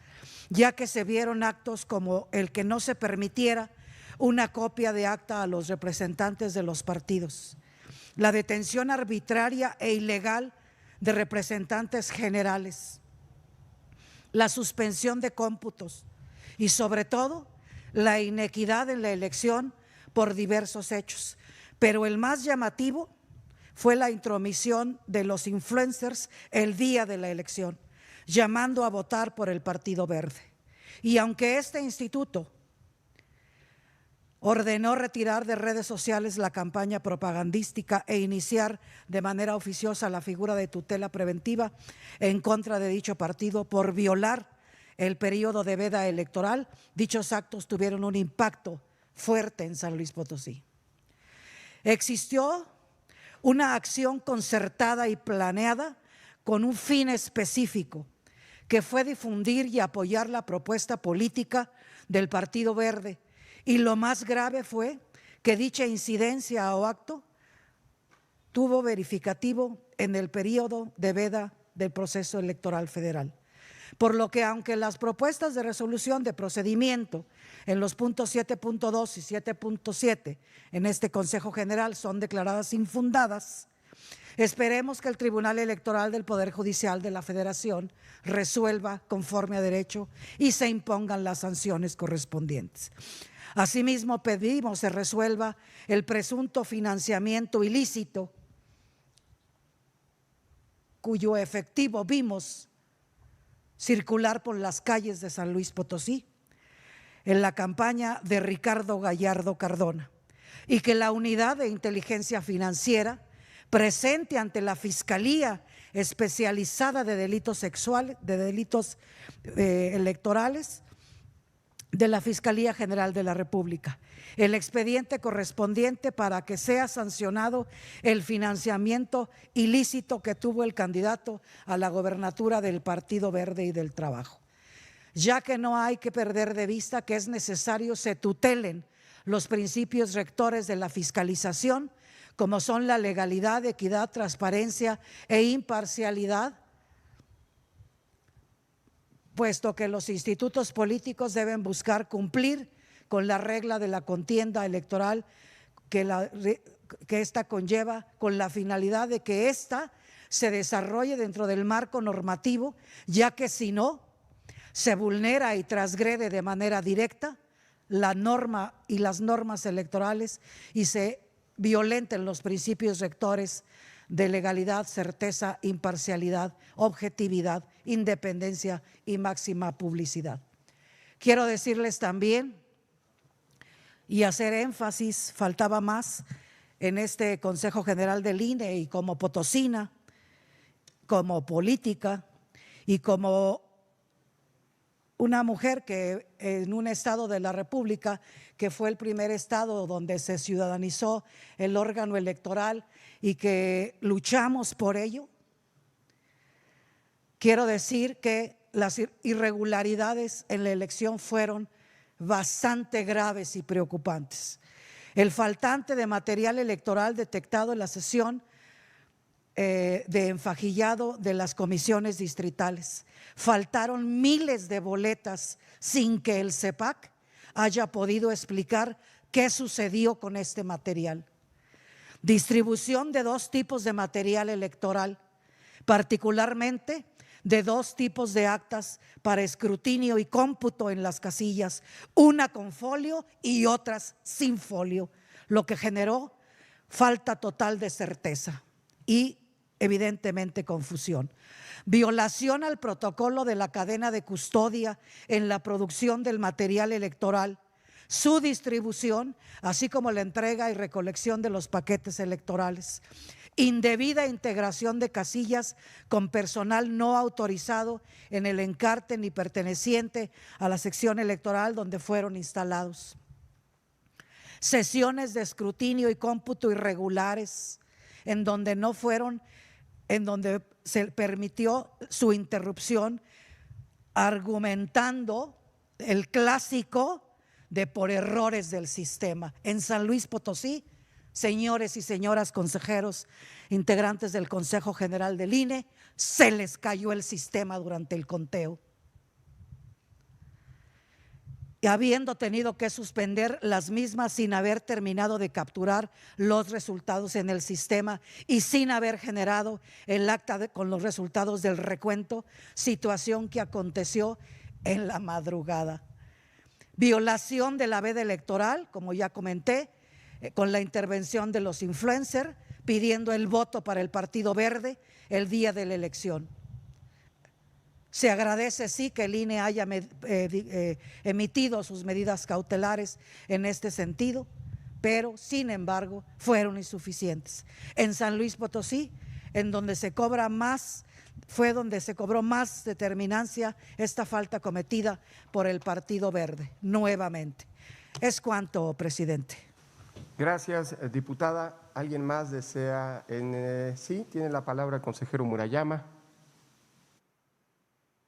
ya que se vieron actos como el que no se permitiera una copia de acta a los representantes de los partidos, la detención arbitraria e ilegal de representantes generales, la suspensión de cómputos y sobre todo la inequidad en la elección por diversos hechos, pero el más llamativo fue la intromisión de los influencers el día de la elección, llamando a votar por el Partido Verde. Y aunque este instituto ordenó retirar de redes sociales la campaña propagandística e iniciar de manera oficiosa la figura de tutela preventiva en contra de dicho partido por violar el periodo de veda electoral, dichos actos tuvieron un impacto fuerte en San Luis Potosí. Existió una acción concertada y planeada con un fin específico, que fue difundir y apoyar la propuesta política del Partido Verde. Y lo más grave fue que dicha incidencia o acto tuvo verificativo en el periodo de veda del proceso electoral federal. Por lo que, aunque las propuestas de resolución de procedimiento en los puntos 7.2 y 7.7 en este Consejo General son declaradas infundadas, esperemos que el Tribunal Electoral del Poder Judicial de la Federación resuelva conforme a derecho y se impongan las sanciones correspondientes. Asimismo, pedimos se resuelva el presunto financiamiento ilícito, cuyo efectivo vimos circular por las calles de San Luis Potosí en la campaña de Ricardo Gallardo Cardona, y que la Unidad de Inteligencia Financiera presente ante la Fiscalía Especializada de Delitos Sexuales, de Delitos Electorales de la Fiscalía General de la República, el expediente correspondiente para que sea sancionado el financiamiento ilícito que tuvo el candidato a la gobernatura del Partido Verde y del Trabajo, ya que no hay que perder de vista que es necesario se tutelen los principios rectores de la fiscalización, como son la legalidad, equidad, transparencia e imparcialidad, puesto que los institutos políticos deben buscar cumplir con la regla de la contienda electoral que ésta conlleva, con la finalidad de que ésta se desarrolle dentro del marco normativo, ya que si no, se vulnera y transgrede de manera directa la norma y las normas electorales y se violenten los principios rectores de legalidad, certeza, imparcialidad, objetividad, independencia y máxima publicidad. Quiero decirles también y hacer énfasis, faltaba más en este Consejo General del INE, y como potosina, como política y como una mujer que en un estado de la República, que fue el primer estado donde se ciudadanizó el órgano electoral y que luchamos por ello, quiero decir que las irregularidades en la elección fueron bastante graves y preocupantes. El faltante de material electoral detectado en la sesión de enfajillado de las comisiones distritales. Faltaron miles de boletas sin que el CEPAC haya podido explicar qué sucedió con este material. Distribución de dos tipos de material electoral, particularmente de dos tipos de actas para escrutinio y cómputo en las casillas, una con folio y otras sin folio, lo que generó falta total de certeza y evidentemente confusión. Violación al protocolo de la cadena de custodia en la producción del material electoral, su distribución, así como la entrega y recolección de los paquetes electorales. Indebida integración de casillas con personal no autorizado en el encarte ni perteneciente a la sección electoral donde fueron instalados. Sesiones de escrutinio y cómputo irregulares en donde se permitió su interrupción, argumentando el clásico de por errores del sistema. En San Luis Potosí, señores y señoras consejeros, integrantes del Consejo General del INE, se les cayó el sistema durante el conteo. Y habiendo tenido que suspender las mismas sin haber terminado de capturar los resultados en el sistema y sin haber generado el acta con los resultados del recuento, situación que aconteció en la madrugada. Violación de la veda electoral, como ya comenté, con la intervención de los influencers, pidiendo el voto para el Partido Verde el día de la elección. Se agradece, sí, que el INE haya emitido sus medidas cautelares en este sentido, pero, sin embargo, fueron insuficientes. En San Luis Potosí, en donde se cobra más, fue donde se cobró más determinancia esta falta cometida por el Partido Verde, nuevamente. Es cuanto, presidente. Gracias, diputada. ¿Alguien más desea? Sí, tiene la palabra el consejero Murayama.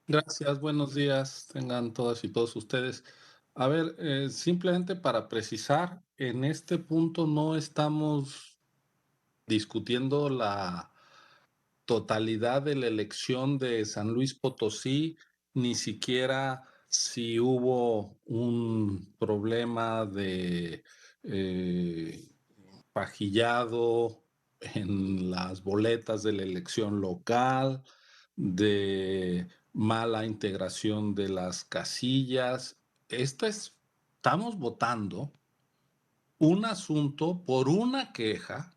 Gracias, buenos días, tengan todas y todos ustedes. A ver, simplemente para precisar, en este punto no estamos discutiendo la totalidad de la elección de San Luis Potosí, ni siquiera si hubo un problema de pajillado en las boletas de la elección local, de mala integración de las casillas. Estamos votando un asunto por una queja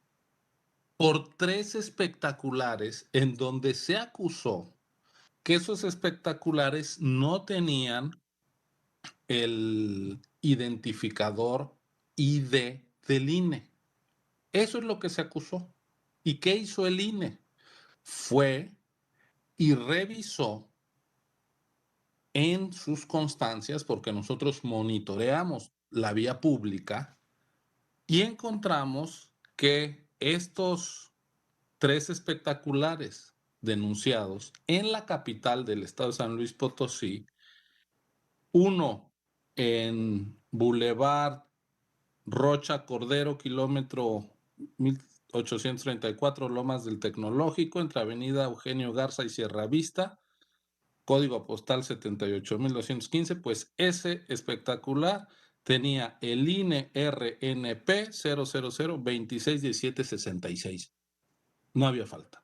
por 3 espectaculares en donde se acusó que esos espectaculares no tenían el identificador ID del INE. Eso es lo que se acusó. ¿Y qué hizo el INE? Fue y revisó en sus constancias, porque nosotros monitoreamos la vía pública, y encontramos que estos 3 espectaculares denunciados en la capital del estado de San Luis Potosí, uno en Boulevard Rocha Cordero, kilómetro 1834, Lomas del Tecnológico, entre Avenida Eugenio Garza y Sierra Vista, código postal 78215, pues ese espectacular tenía el INE RNP 000261766. No había falta.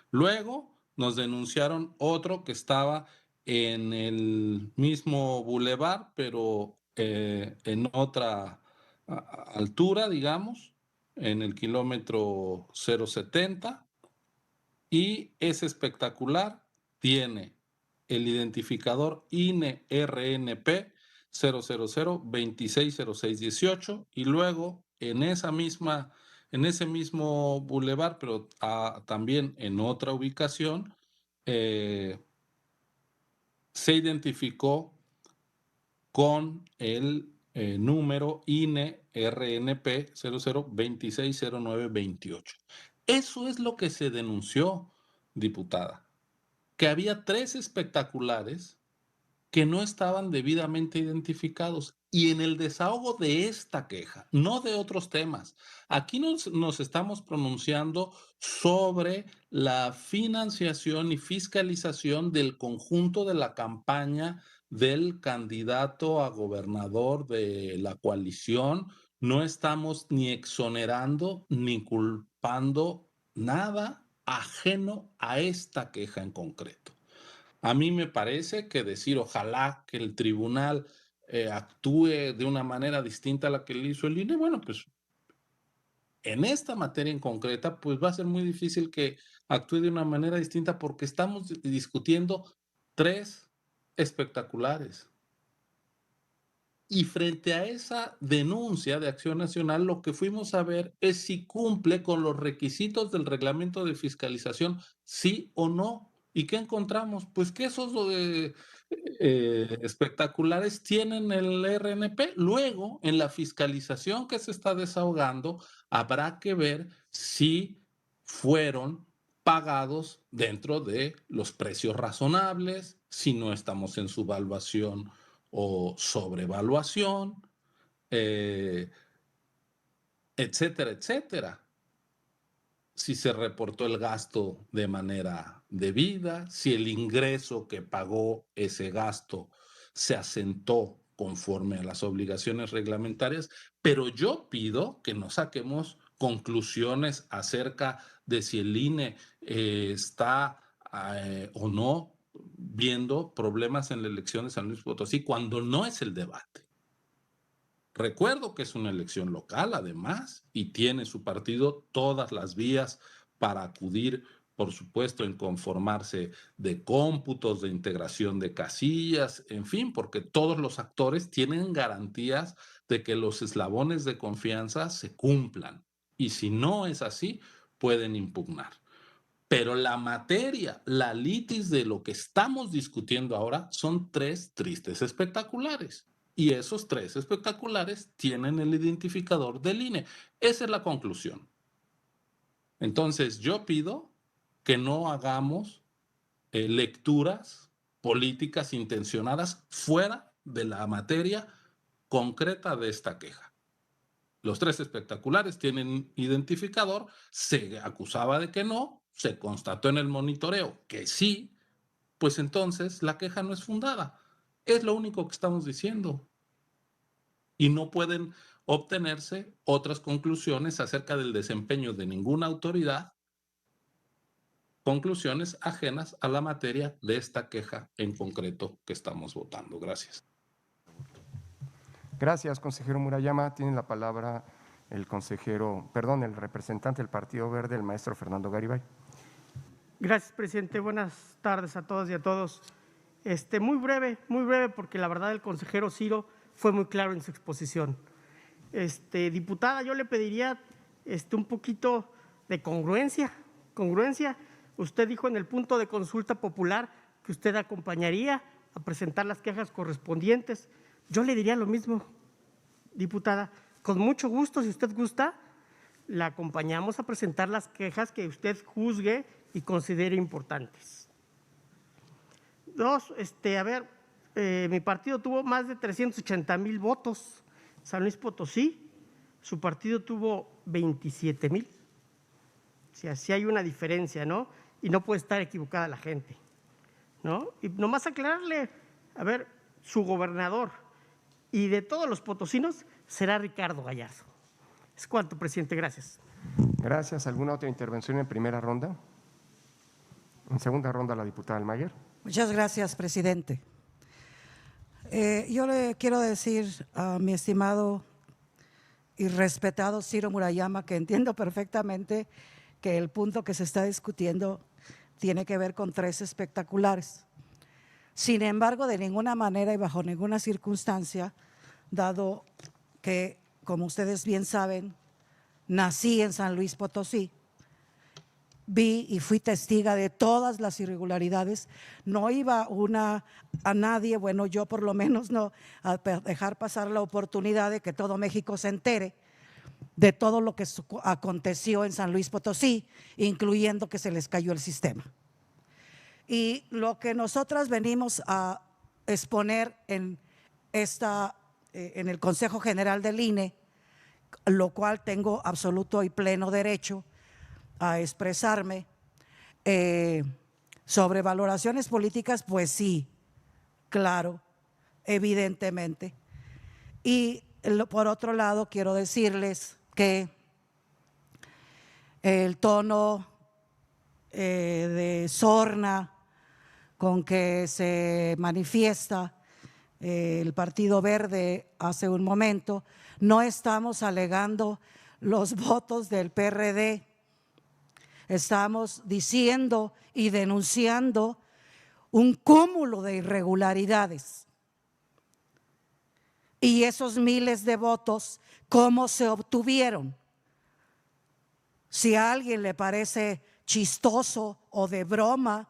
Luego nos denunciaron otro que estaba en el mismo bulevar, pero en otra altura, digamos, en el kilómetro 070, y ese espectacular tiene el identificador INE RNP 000260618, y luego en ese mismo bulevar, pero también en otra ubicación, se identificó con el número INE RNP 00260928. Eso es lo que se denunció, diputada, que había 3 espectaculares que no estaban debidamente identificados. Y en el desahogo de esta queja, no de otros temas, aquí nos estamos pronunciando sobre la financiación y fiscalización del conjunto de la campaña del candidato a gobernador de la coalición. No estamos ni exonerando ni culpando nada ajeno a esta queja en concreto. A mí me parece que decir ojalá que el tribunal actúe de una manera distinta a la que le hizo el INE, bueno, pues en esta materia en concreta, pues va a ser muy difícil que actúe de una manera distinta, porque estamos discutiendo 3 espectaculares. Y frente a esa denuncia de Acción Nacional, lo que fuimos a ver es si cumple con los requisitos del reglamento de fiscalización, sí o no. ¿Y qué encontramos? Pues que esos espectaculares tienen el RNP. Luego, en la fiscalización que se está desahogando, habrá que ver si fueron pagados dentro de los precios razonables, si no estamos en subvaluación o sobrevaluación, etcétera, etcétera. Si se reportó el gasto de manera debida, si el ingreso que pagó ese gasto se asentó conforme a las obligaciones reglamentarias, pero yo pido que no saquemos conclusiones acerca de si el INE está o no viendo problemas en la elección de San Luis Potosí, cuando no es el debate. Recuerdo que es una elección local, además, y tiene su partido todas las vías para acudir, por supuesto, en conformarse de cómputos, de integración de casillas, en fin, porque todos los actores tienen garantías de que los eslabones de confianza se cumplan. Y si no es así, pueden impugnar. Pero la materia, la litis de lo que estamos discutiendo ahora son 3 tristes espectaculares. Y esos 3 espectaculares tienen el identificador del INE. Esa es la conclusión. Entonces, yo pido que no hagamos lecturas políticas intencionadas fuera de la materia concreta de esta queja. Los 3 espectaculares tienen identificador, se acusaba de que no, se constató en el monitoreo que sí, pues entonces la queja no es fundada. Es lo único que estamos diciendo. Y no pueden obtenerse otras conclusiones acerca del desempeño de ninguna autoridad, conclusiones ajenas a la materia de esta queja en concreto que estamos votando. Gracias. Gracias, consejero Murayama. Tiene la palabra el representante del Partido Verde, el maestro Fernando Garibay. Gracias, presidente. Buenas tardes a todas y a todos. Muy breve, porque la verdad el consejero Ciro fue muy claro en su exposición. Diputada, yo le pediría un poquito de congruencia. Usted dijo en el punto de consulta popular que usted acompañaría a presentar las quejas correspondientes. Yo le diría lo mismo, diputada. Con mucho gusto, si usted gusta, la acompañamos a presentar las quejas que usted juzgue y considere importantes. 2, mi partido tuvo más de 380,000 votos. San Luis Potosí, su partido tuvo 27,000. O sea, sí hay una diferencia, ¿no? Y no puede estar equivocada la gente, ¿no? Y nomás aclararle, su gobernador y de todos los potosinos será Ricardo Gallardo. Es cuanto, presidente. Gracias. Gracias. ¿Alguna otra intervención en primera ronda? En segunda ronda, la diputada Almaguer. Muchas gracias, presidente. Yo le quiero decir a mi estimado y respetado Ciro Murayama que entiendo perfectamente que el punto que se está discutiendo tiene que ver con 3 espectaculares. Sin embargo, de ninguna manera y bajo ninguna circunstancia, dado que, como ustedes bien saben, nací en San Luis Potosí, vi y fui testiga de todas las irregularidades, no iba a nadie, bueno, yo por lo menos no, a dejar pasar la oportunidad de que todo México se entere de todo lo que aconteció en San Luis Potosí, incluyendo que se les cayó el sistema. Y lo que nosotras venimos a exponer en el Consejo General del INE, lo cual tengo absoluto y pleno derecho a expresarme, sobre valoraciones políticas, pues sí, claro, evidentemente. Y por otro lado, quiero decirles que el tono de sorna con que se manifiesta el Partido Verde hace un momento, no estamos alegando los votos del PRD, estamos diciendo y denunciando un cúmulo de irregularidades. Y esos miles de votos, ¿cómo se obtuvieron? Si a alguien le parece chistoso o de broma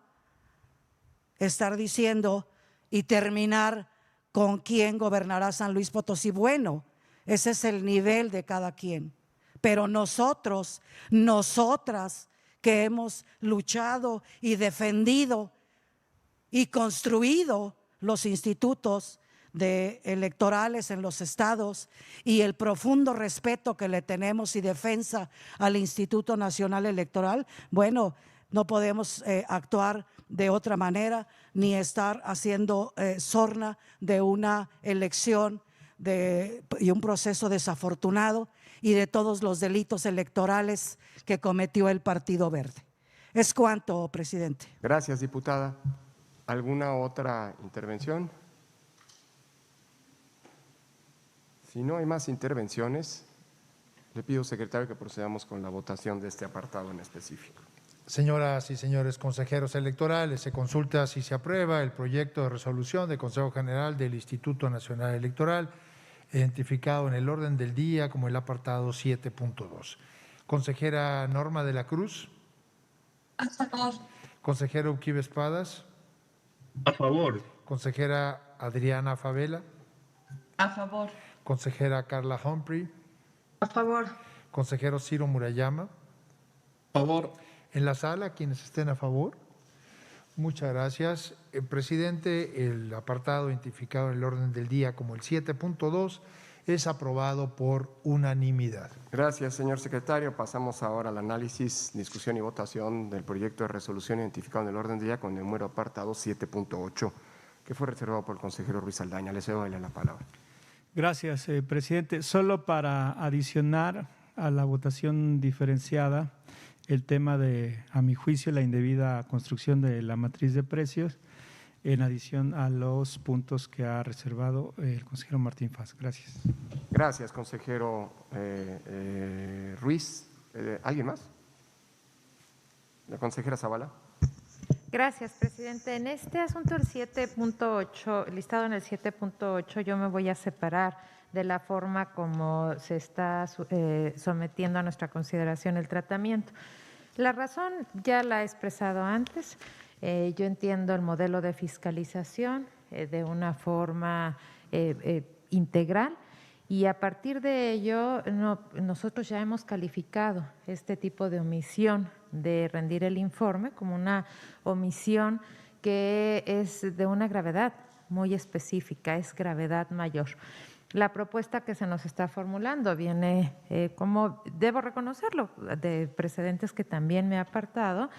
estar diciendo y terminar con quién gobernará San Luis Potosí, bueno, ese es el nivel de cada quien. Pero nosotros, nosotras que hemos luchado y defendido y construido los institutos electorales en los estados y el profundo respeto que le tenemos y defensa al Instituto Nacional Electoral, bueno, no podemos actuar de otra manera ni estar haciendo sorna de una elección y un proceso desafortunado y de todos los delitos electorales que cometió el Partido Verde. Es cuanto, presidente. Gracias, diputada. ¿Alguna otra intervención? Si no hay más intervenciones, le pido, secretario, que procedamos con la votación de este apartado en específico. Señoras y señores consejeros electorales, se consulta si se aprueba el proyecto de resolución del Consejo General del Instituto Nacional Electoral, identificado en el orden del día como el apartado 7.2. Consejera Norma de la Cruz. A favor. Consejero Uquibe Espadas. A favor. Consejera Adriana Favela. A favor. Consejera Carla Humphrey. A favor. Consejero Ciro Murayama. A favor. En la sala, quienes estén a favor. Muchas gracias. Presidente, el apartado identificado en el orden del día como el 7.2 es aprobado por unanimidad. Gracias, señor secretario. Pasamos ahora al análisis, discusión y votación del proyecto de resolución identificado en el orden del día con el número apartado 7.8, que fue reservado por el consejero Ruiz Saldaña. Le cedo la palabra. Gracias, presidente. Solo para adicionar a la votación diferenciada el tema de, a mi juicio, la indebida construcción de la matriz de precios, en adición a los puntos que ha reservado el consejero Martín Faz. Gracias. Gracias, consejero Ruiz. ¿Alguien más? La consejera Zavala. Gracias, presidente. En este asunto, el 7.8, listado en el 7.8, yo me voy a separar de la forma como se está sometiendo a nuestra consideración el tratamiento. La razón ya la he expresado antes. Yo entiendo el modelo de fiscalización de una forma integral y a partir de ello nosotros ya hemos calificado este tipo de omisión de rendir el informe como una omisión que es de una gravedad muy específica, es gravedad mayor. La propuesta que se nos está formulando viene, como debo reconocerlo, de precedentes que también me ha apartado,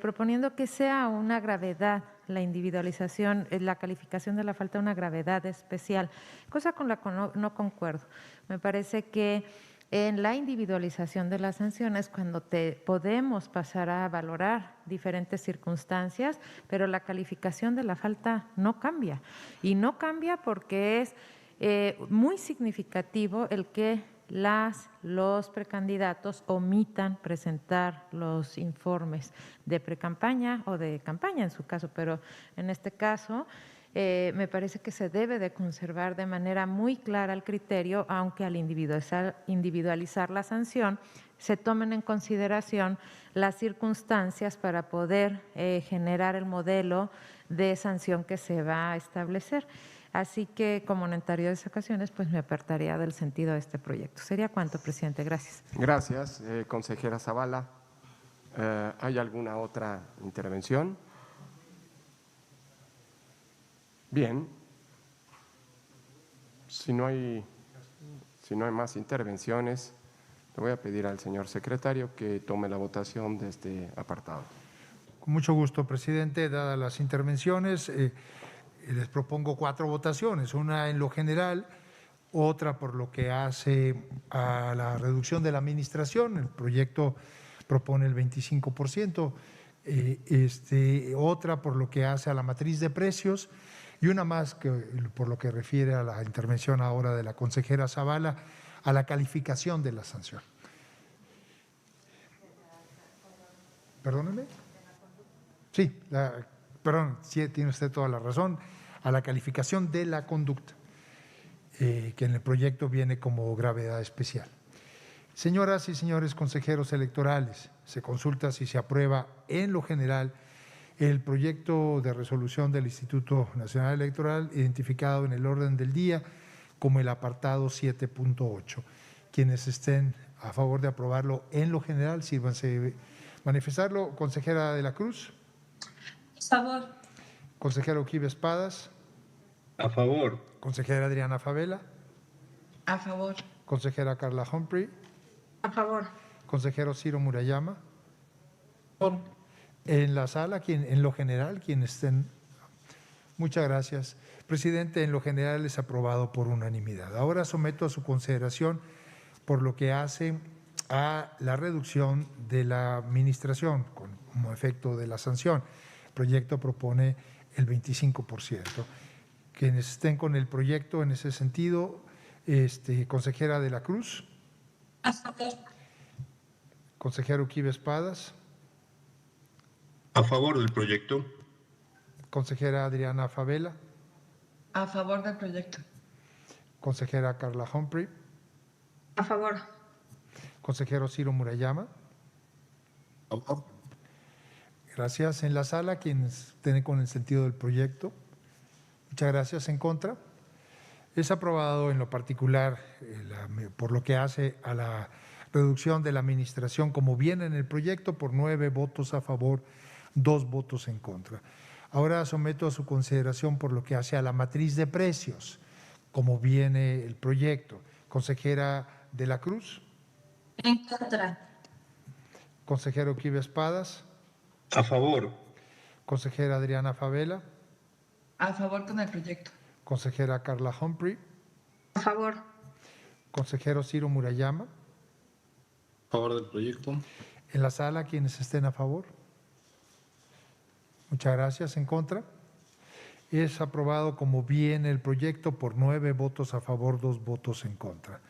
proponiendo que sea una gravedad, la individualización, la calificación de la falta de una gravedad especial, cosa con la que no concuerdo. Me parece que en la individualización de las sanciones, cuando podemos pasar a valorar diferentes circunstancias, pero la calificación de la falta no cambia. Y no cambia porque es muy significativo el que los precandidatos omitan presentar los informes de precampaña o de campaña en su caso, pero en este caso me parece que se debe de conservar de manera muy clara el criterio, aunque al individualizar la sanción se tomen en consideración las circunstancias para poder generar el modelo de sanción que se va a establecer. Así que, como en anteriores ocasiones, pues me apartaría del sentido de este proyecto. ¿Sería cuánto, presidente? Gracias. Gracias, consejera Zavala. ¿Hay alguna otra intervención? Bien. Si no hay más intervenciones, le voy a pedir al señor secretario que tome la votación de este apartado. Con mucho gusto, presidente. Dadas las intervenciones, les propongo 4 votaciones, una en lo general, otra por lo que hace a la reducción de la administración, el proyecto propone el 25%, otra por lo que hace a la matriz de precios y una más que por lo que refiere a la intervención ahora de la consejera Zavala, a la calificación de la sanción. ¿Perdóneme? Sí, perdón, sí, tiene usted toda la razón, a la calificación de la conducta, que en el proyecto viene como gravedad especial. Señoras y señores consejeros electorales, se consulta si se aprueba en lo general el proyecto de resolución del Instituto Nacional Electoral identificado en el orden del día como el apartado 7.8. Quienes estén a favor de aprobarlo en lo general, sírvanse manifestarlo. Consejera de la Cruz. A favor. Consejero Uquibe Espadas. A favor. Consejera Adriana Favela. A favor. Consejera Carla Humphrey. A favor. Consejero Ciro Murayama. A favor. En la sala, en lo general, quienes estén. Muchas gracias. Presidente, en lo general es aprobado por unanimidad. Ahora someto a su consideración por lo que hace a la reducción de la administración como efecto de la sanción. El proyecto propone el 25%. Quienes estén con el proyecto en ese sentido, Consejera de la Cruz. A favor. Consejero Uribe Espadas. A favor del proyecto. Consejera Adriana Favela. A favor del proyecto. Consejera Carla Humphrey. A favor. Consejero Ciro Murayama. A favor. Gracias. En la sala, quienes estén con el sentido del proyecto. Muchas gracias. En contra. Es aprobado en lo particular por lo que hace a la reducción de la administración, como viene en el proyecto, por 9 votos a favor, 2 votos en contra. Ahora someto a su consideración por lo que hace a la matriz de precios, como viene el proyecto. Consejera de la Cruz. En contra. Consejero Uribe Espadas. A favor. Consejera Adriana Favela. A favor con el proyecto. Consejera Carla Humphrey. A favor. Consejero Ciro Murayama. A favor del proyecto. En la sala, quienes estén a favor. Muchas gracias. En contra. Es aprobado como viene el proyecto por 9 votos a favor, 2 votos en contra.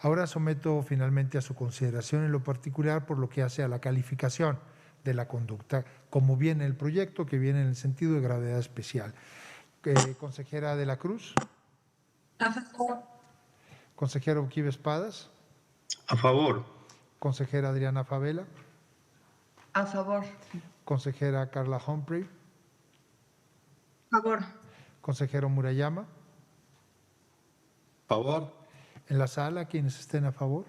Ahora someto finalmente a su consideración en lo particular por lo que hace a la calificación de la conducta, como viene el proyecto, que viene en el sentido de gravedad especial. Consejera de la Cruz. A favor. Consejero Uribe Espadas. A favor. Consejera Adriana Favela. A favor. Consejera Carla Humphrey. A favor. Consejero Murayama. A favor. En la sala, quienes estén a favor.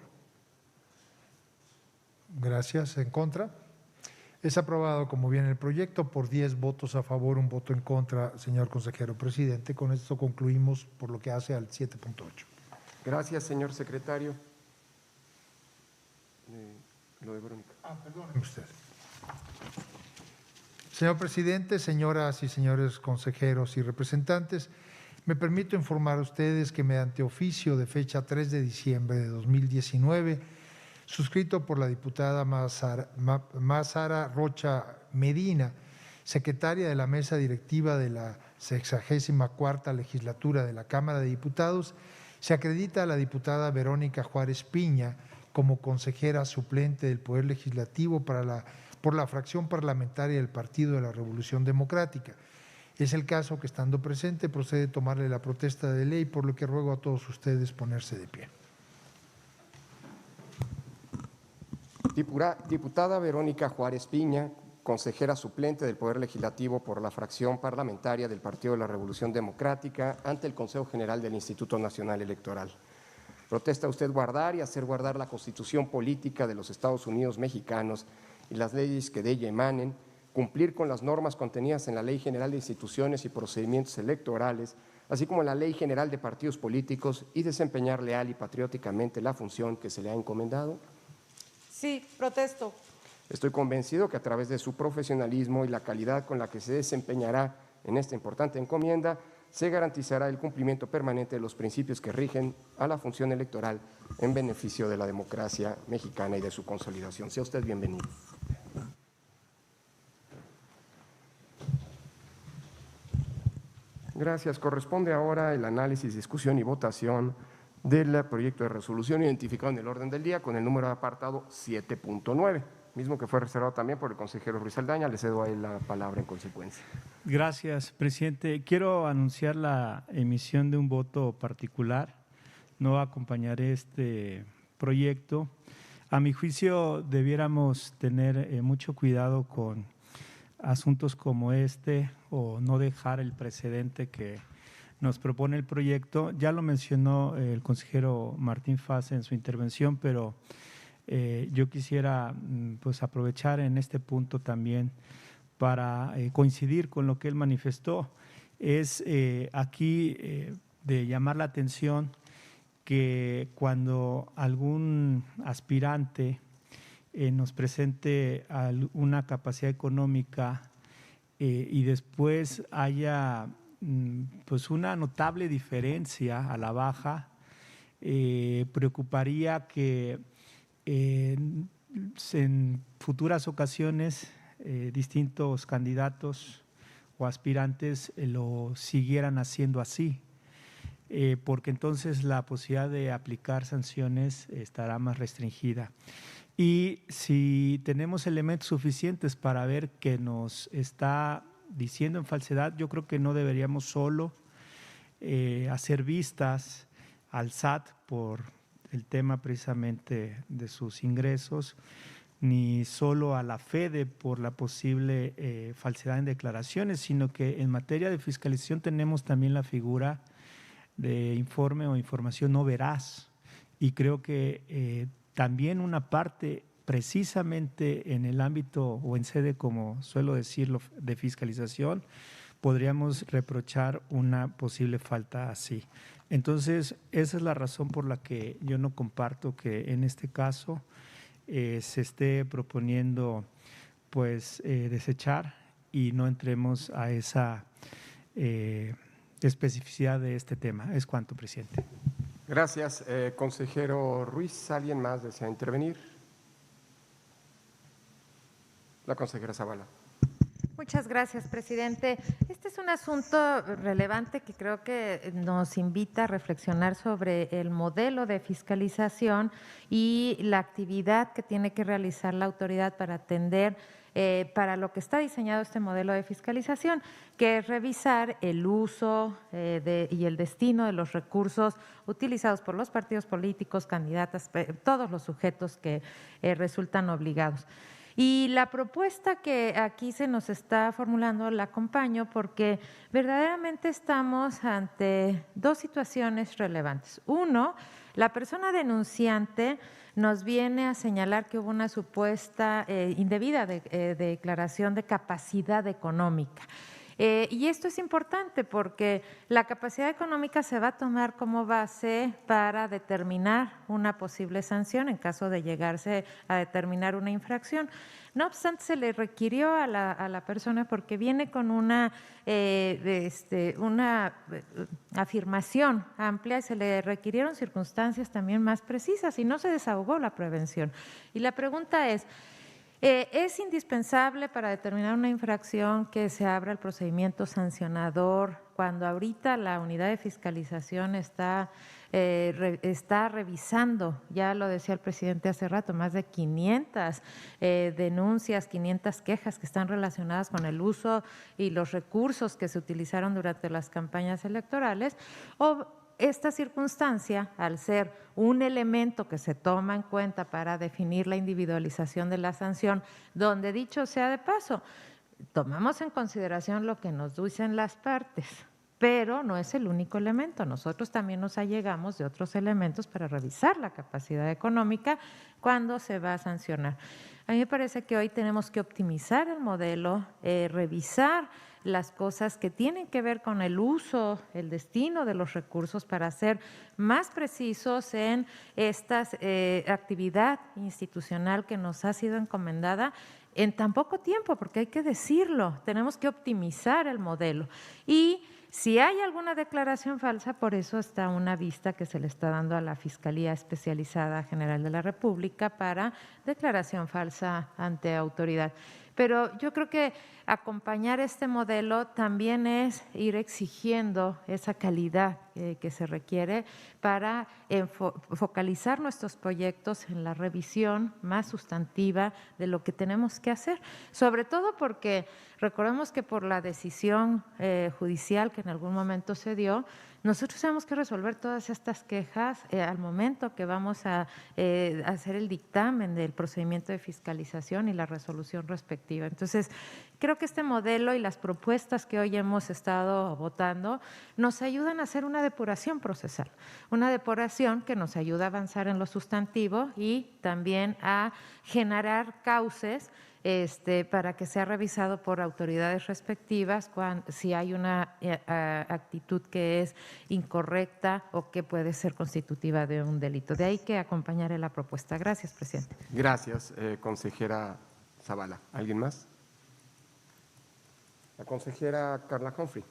Gracias. En contra. Es aprobado como viene el proyecto por 10 votos a favor, 1 voto en contra, señor consejero presidente. Con esto concluimos por lo que hace al 7.8. Gracias, señor secretario. Lo de Verónica. Perdóneme usted. Señor presidente, señoras y señores consejeros y representantes, me permito informar a ustedes que mediante oficio de fecha 3 de diciembre de 2019, suscrito por la diputada Mazara Rocha Medina, secretaria de la mesa directiva de la 64ª legislatura de la Cámara de Diputados, se acredita a la diputada Verónica Juárez Piña como consejera suplente del Poder Legislativo por la fracción parlamentaria del Partido de la Revolución Democrática. Es el caso que, estando presente, procede a tomarle la protesta de ley, por lo que ruego a todos ustedes ponerse de pie. Diputada Verónica Juárez Piña, consejera suplente del Poder Legislativo por la fracción parlamentaria del Partido de la Revolución Democrática, ante el Consejo General del Instituto Nacional Electoral. Protesta usted guardar y hacer guardar la Constitución Política de los Estados Unidos Mexicanos y las leyes que de ella emanen, cumplir con las normas contenidas en la Ley General de Instituciones y Procedimientos Electorales, así como en la Ley General de Partidos Políticos, y desempeñar leal y patrióticamente la función que se le ha encomendado. Sí, protesto. Estoy convencido que a través de su profesionalismo y la calidad con la que se desempeñará en esta importante encomienda, se garantizará el cumplimiento permanente de los principios que rigen a la función electoral en beneficio de la democracia mexicana y de su consolidación. Sea usted bienvenido. Gracias. Corresponde ahora el análisis, discusión y votación del proyecto de resolución identificado en el orden del día con el número de apartado 7.9, mismo que fue reservado también por el consejero Ruiz Saldaña. Le cedo a él la palabra en consecuencia. Gracias, presidente. Quiero anunciar la emisión de un voto particular. No acompañaré este proyecto. A mi juicio, debiéramos tener mucho cuidado con asuntos como este o no dejar el precedente que nos propone el proyecto. Ya lo mencionó el consejero Martín Faz en su intervención, pero yo quisiera pues aprovechar en este punto también para coincidir con lo que él manifestó. Es aquí de llamar la atención que cuando algún aspirante nos presente una capacidad económica y después haya pues una notable diferencia a la baja, preocuparía que en futuras ocasiones distintos candidatos o aspirantes lo siguieran haciendo así. porque entonces la posibilidad de aplicar sanciones estará más restringida. Y si tenemos elementos suficientes para ver que nos está diciendo en falsedad, yo creo que no deberíamos solo hacer vistas al SAT por el tema precisamente de sus ingresos, ni solo a la FEDE por la posible falsedad en declaraciones, sino que en materia de fiscalización tenemos también la figura de informe o información no veraz. Y creo que también una parte precisamente en el ámbito o en sede, como suelo decirlo, de fiscalización, podríamos reprochar una posible falta así. Entonces, esa es la razón por la que yo no comparto que en este caso se esté proponiendo pues desechar y no entremos a esa especificidad de este tema. Es cuanto, presidente. Gracias. Consejero Ruiz, ¿alguien más desea intervenir? La consejera Zavala. Muchas gracias, presidente. Este es un asunto relevante que creo que nos invita a reflexionar sobre el modelo de fiscalización y la actividad que tiene que realizar la autoridad para atender para lo que está diseñado este modelo de fiscalización, que es revisar el uso y el destino de los recursos utilizados por los partidos políticos, candidatas, todos los sujetos que resultan obligados. Y la propuesta que aquí se nos está formulando la acompaño porque verdaderamente estamos ante dos situaciones relevantes. Uno, la persona denunciante nos viene a señalar que hubo una supuesta indebida declaración de capacidad económica. Y esto es importante porque la capacidad económica se va a tomar como base para determinar una posible sanción en caso de llegarse a determinar una infracción. No obstante, se le requirió a la persona porque viene con una afirmación amplia y se le requirieron circunstancias también más precisas y no se desahogó la prevención. Y la pregunta es indispensable para determinar una infracción que se abra el procedimiento sancionador cuando ahorita la unidad de fiscalización está revisando, ya lo decía el presidente hace rato, más de 500 denuncias, 500 quejas que están relacionadas con el uso y los recursos que se utilizaron durante las campañas electorales, o esta circunstancia, al ser un elemento que se toma en cuenta para definir la individualización de la sanción, donde dicho sea de paso, tomamos en consideración lo que nos dicen las partes, pero no es el único elemento. Nosotros también nos allegamos de otros elementos para revisar la capacidad económica cuando se va a sancionar. A mí me parece que hoy tenemos que optimizar el modelo, revisar las cosas que tienen que ver con el uso, el destino de los recursos para ser más precisos en esta actividad institucional que nos ha sido encomendada en tan poco tiempo, porque hay que decirlo, tenemos que optimizar el modelo. Y si hay alguna declaración falsa, por eso está una vista que se le está dando a la Fiscalía Especializada General de la República para declaración falsa ante autoridad. Pero yo creo que acompañar este modelo también es ir exigiendo esa calidad que se requiere para focalizar nuestros proyectos en la revisión más sustantiva de lo que tenemos que hacer, sobre todo porque recordemos que por la decisión judicial que en algún momento se dio, nosotros tenemos que resolver todas estas quejas al momento que vamos a hacer el dictamen del procedimiento de fiscalización y la resolución respectiva. Entonces, creo que este modelo y las propuestas que hoy hemos estado votando nos ayudan a hacer una depuración procesal, una depuración que nos ayuda a avanzar en lo sustantivo y también a generar cauces para que sea revisado por autoridades respectivas si hay una actitud que es incorrecta o que puede ser constitutiva de un delito. De ahí que acompañaré la propuesta. Gracias, presidente. Gracias, consejera Zavala. ¿Alguien más? La consejera Carla Humphrey.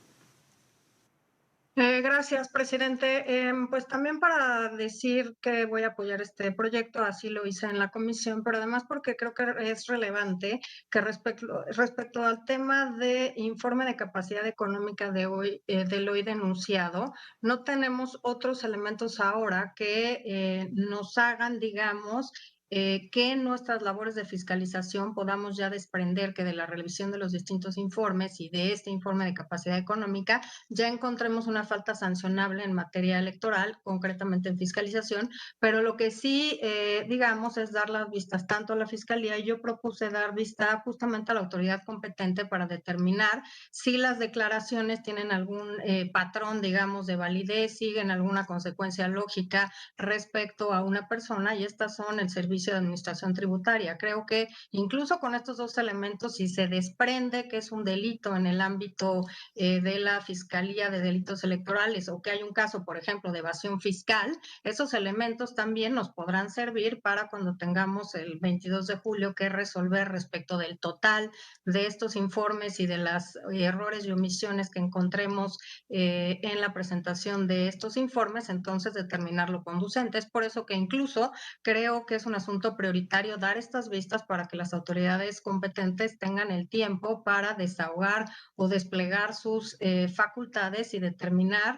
Gracias. Gracias, presidente. Pues también para decir que voy a apoyar este proyecto, así lo hice en la comisión, pero además porque creo que es relevante que respecto al tema de informe de capacidad económica de hoy denunciado, no tenemos otros elementos ahora que nos hagan, digamos, que en nuestras labores de fiscalización podamos ya desprender que de la revisión de los distintos informes y de este informe de capacidad económica ya encontremos una falta sancionable en materia electoral, concretamente en fiscalización, pero lo que sí, digamos, es dar las vistas tanto a la Fiscalía, y yo propuse dar vista justamente a la autoridad competente para determinar si las declaraciones tienen algún patrón, digamos, de validez, siguen alguna consecuencia lógica respecto a una persona, y estas son el Servicio de Administración Tributaria. Creo que incluso con estos dos elementos, si se desprende que es un delito en el ámbito de la Fiscalía de Delitos Electorales o que hay un caso, por ejemplo, de evasión fiscal, esos elementos también nos podrán servir para cuando tengamos el 22 de julio que resolver respecto del total de estos informes y de los errores y omisiones que encontremos en la presentación de estos informes, entonces determinarlo conducente. Es por eso que incluso creo que es un asunto prioritario dar estas vistas para que las autoridades competentes tengan el tiempo para desahogar o desplegar sus facultades y determinar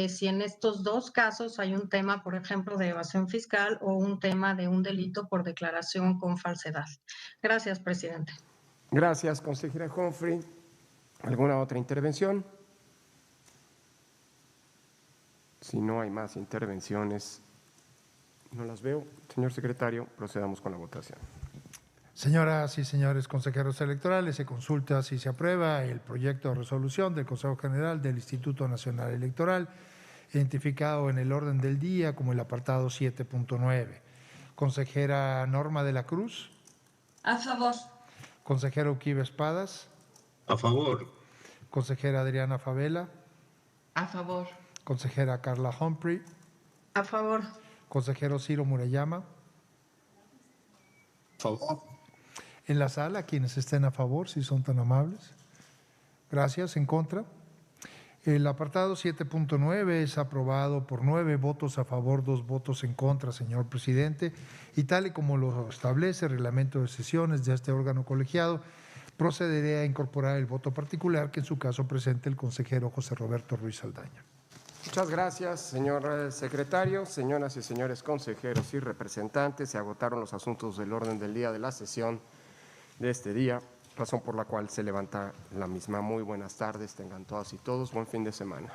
si en estos dos casos hay un tema, por ejemplo, de evasión fiscal o un tema de un delito por declaración con falsedad. Gracias, presidente. Gracias, consejera Humphrey. ¿Alguna otra intervención? Si no hay más intervenciones, no las veo. Señor secretario, procedamos con la votación. Señoras y señores consejeros electorales, se consulta si se aprueba el proyecto de resolución del Consejo General del Instituto Nacional Electoral, identificado en el orden del día como el apartado 7.9. Consejera Norma de la Cruz. A favor. Consejero Uquiba Espadas. A favor. Consejera Adriana Favela. A favor. Consejera Carla Humphrey. A favor. Consejero Ciro Murayama. A favor. En la sala, quienes estén a favor, si son tan amables. Gracias. ¿En contra? El apartado 7.9 es aprobado por 9 votos a favor, 2 votos en contra, señor presidente, y tal y como lo establece el reglamento de sesiones de este órgano colegiado, procederé a incorporar el voto particular que en su caso presente el consejero José Roberto Ruiz Saldaña. Muchas gracias, señor secretario. Señoras y señores consejeros y representantes, se agotaron los asuntos del orden del día de la sesión de este día, razón por la cual se levanta la misma. Muy buenas tardes, tengan todas y todos, buen fin de semana.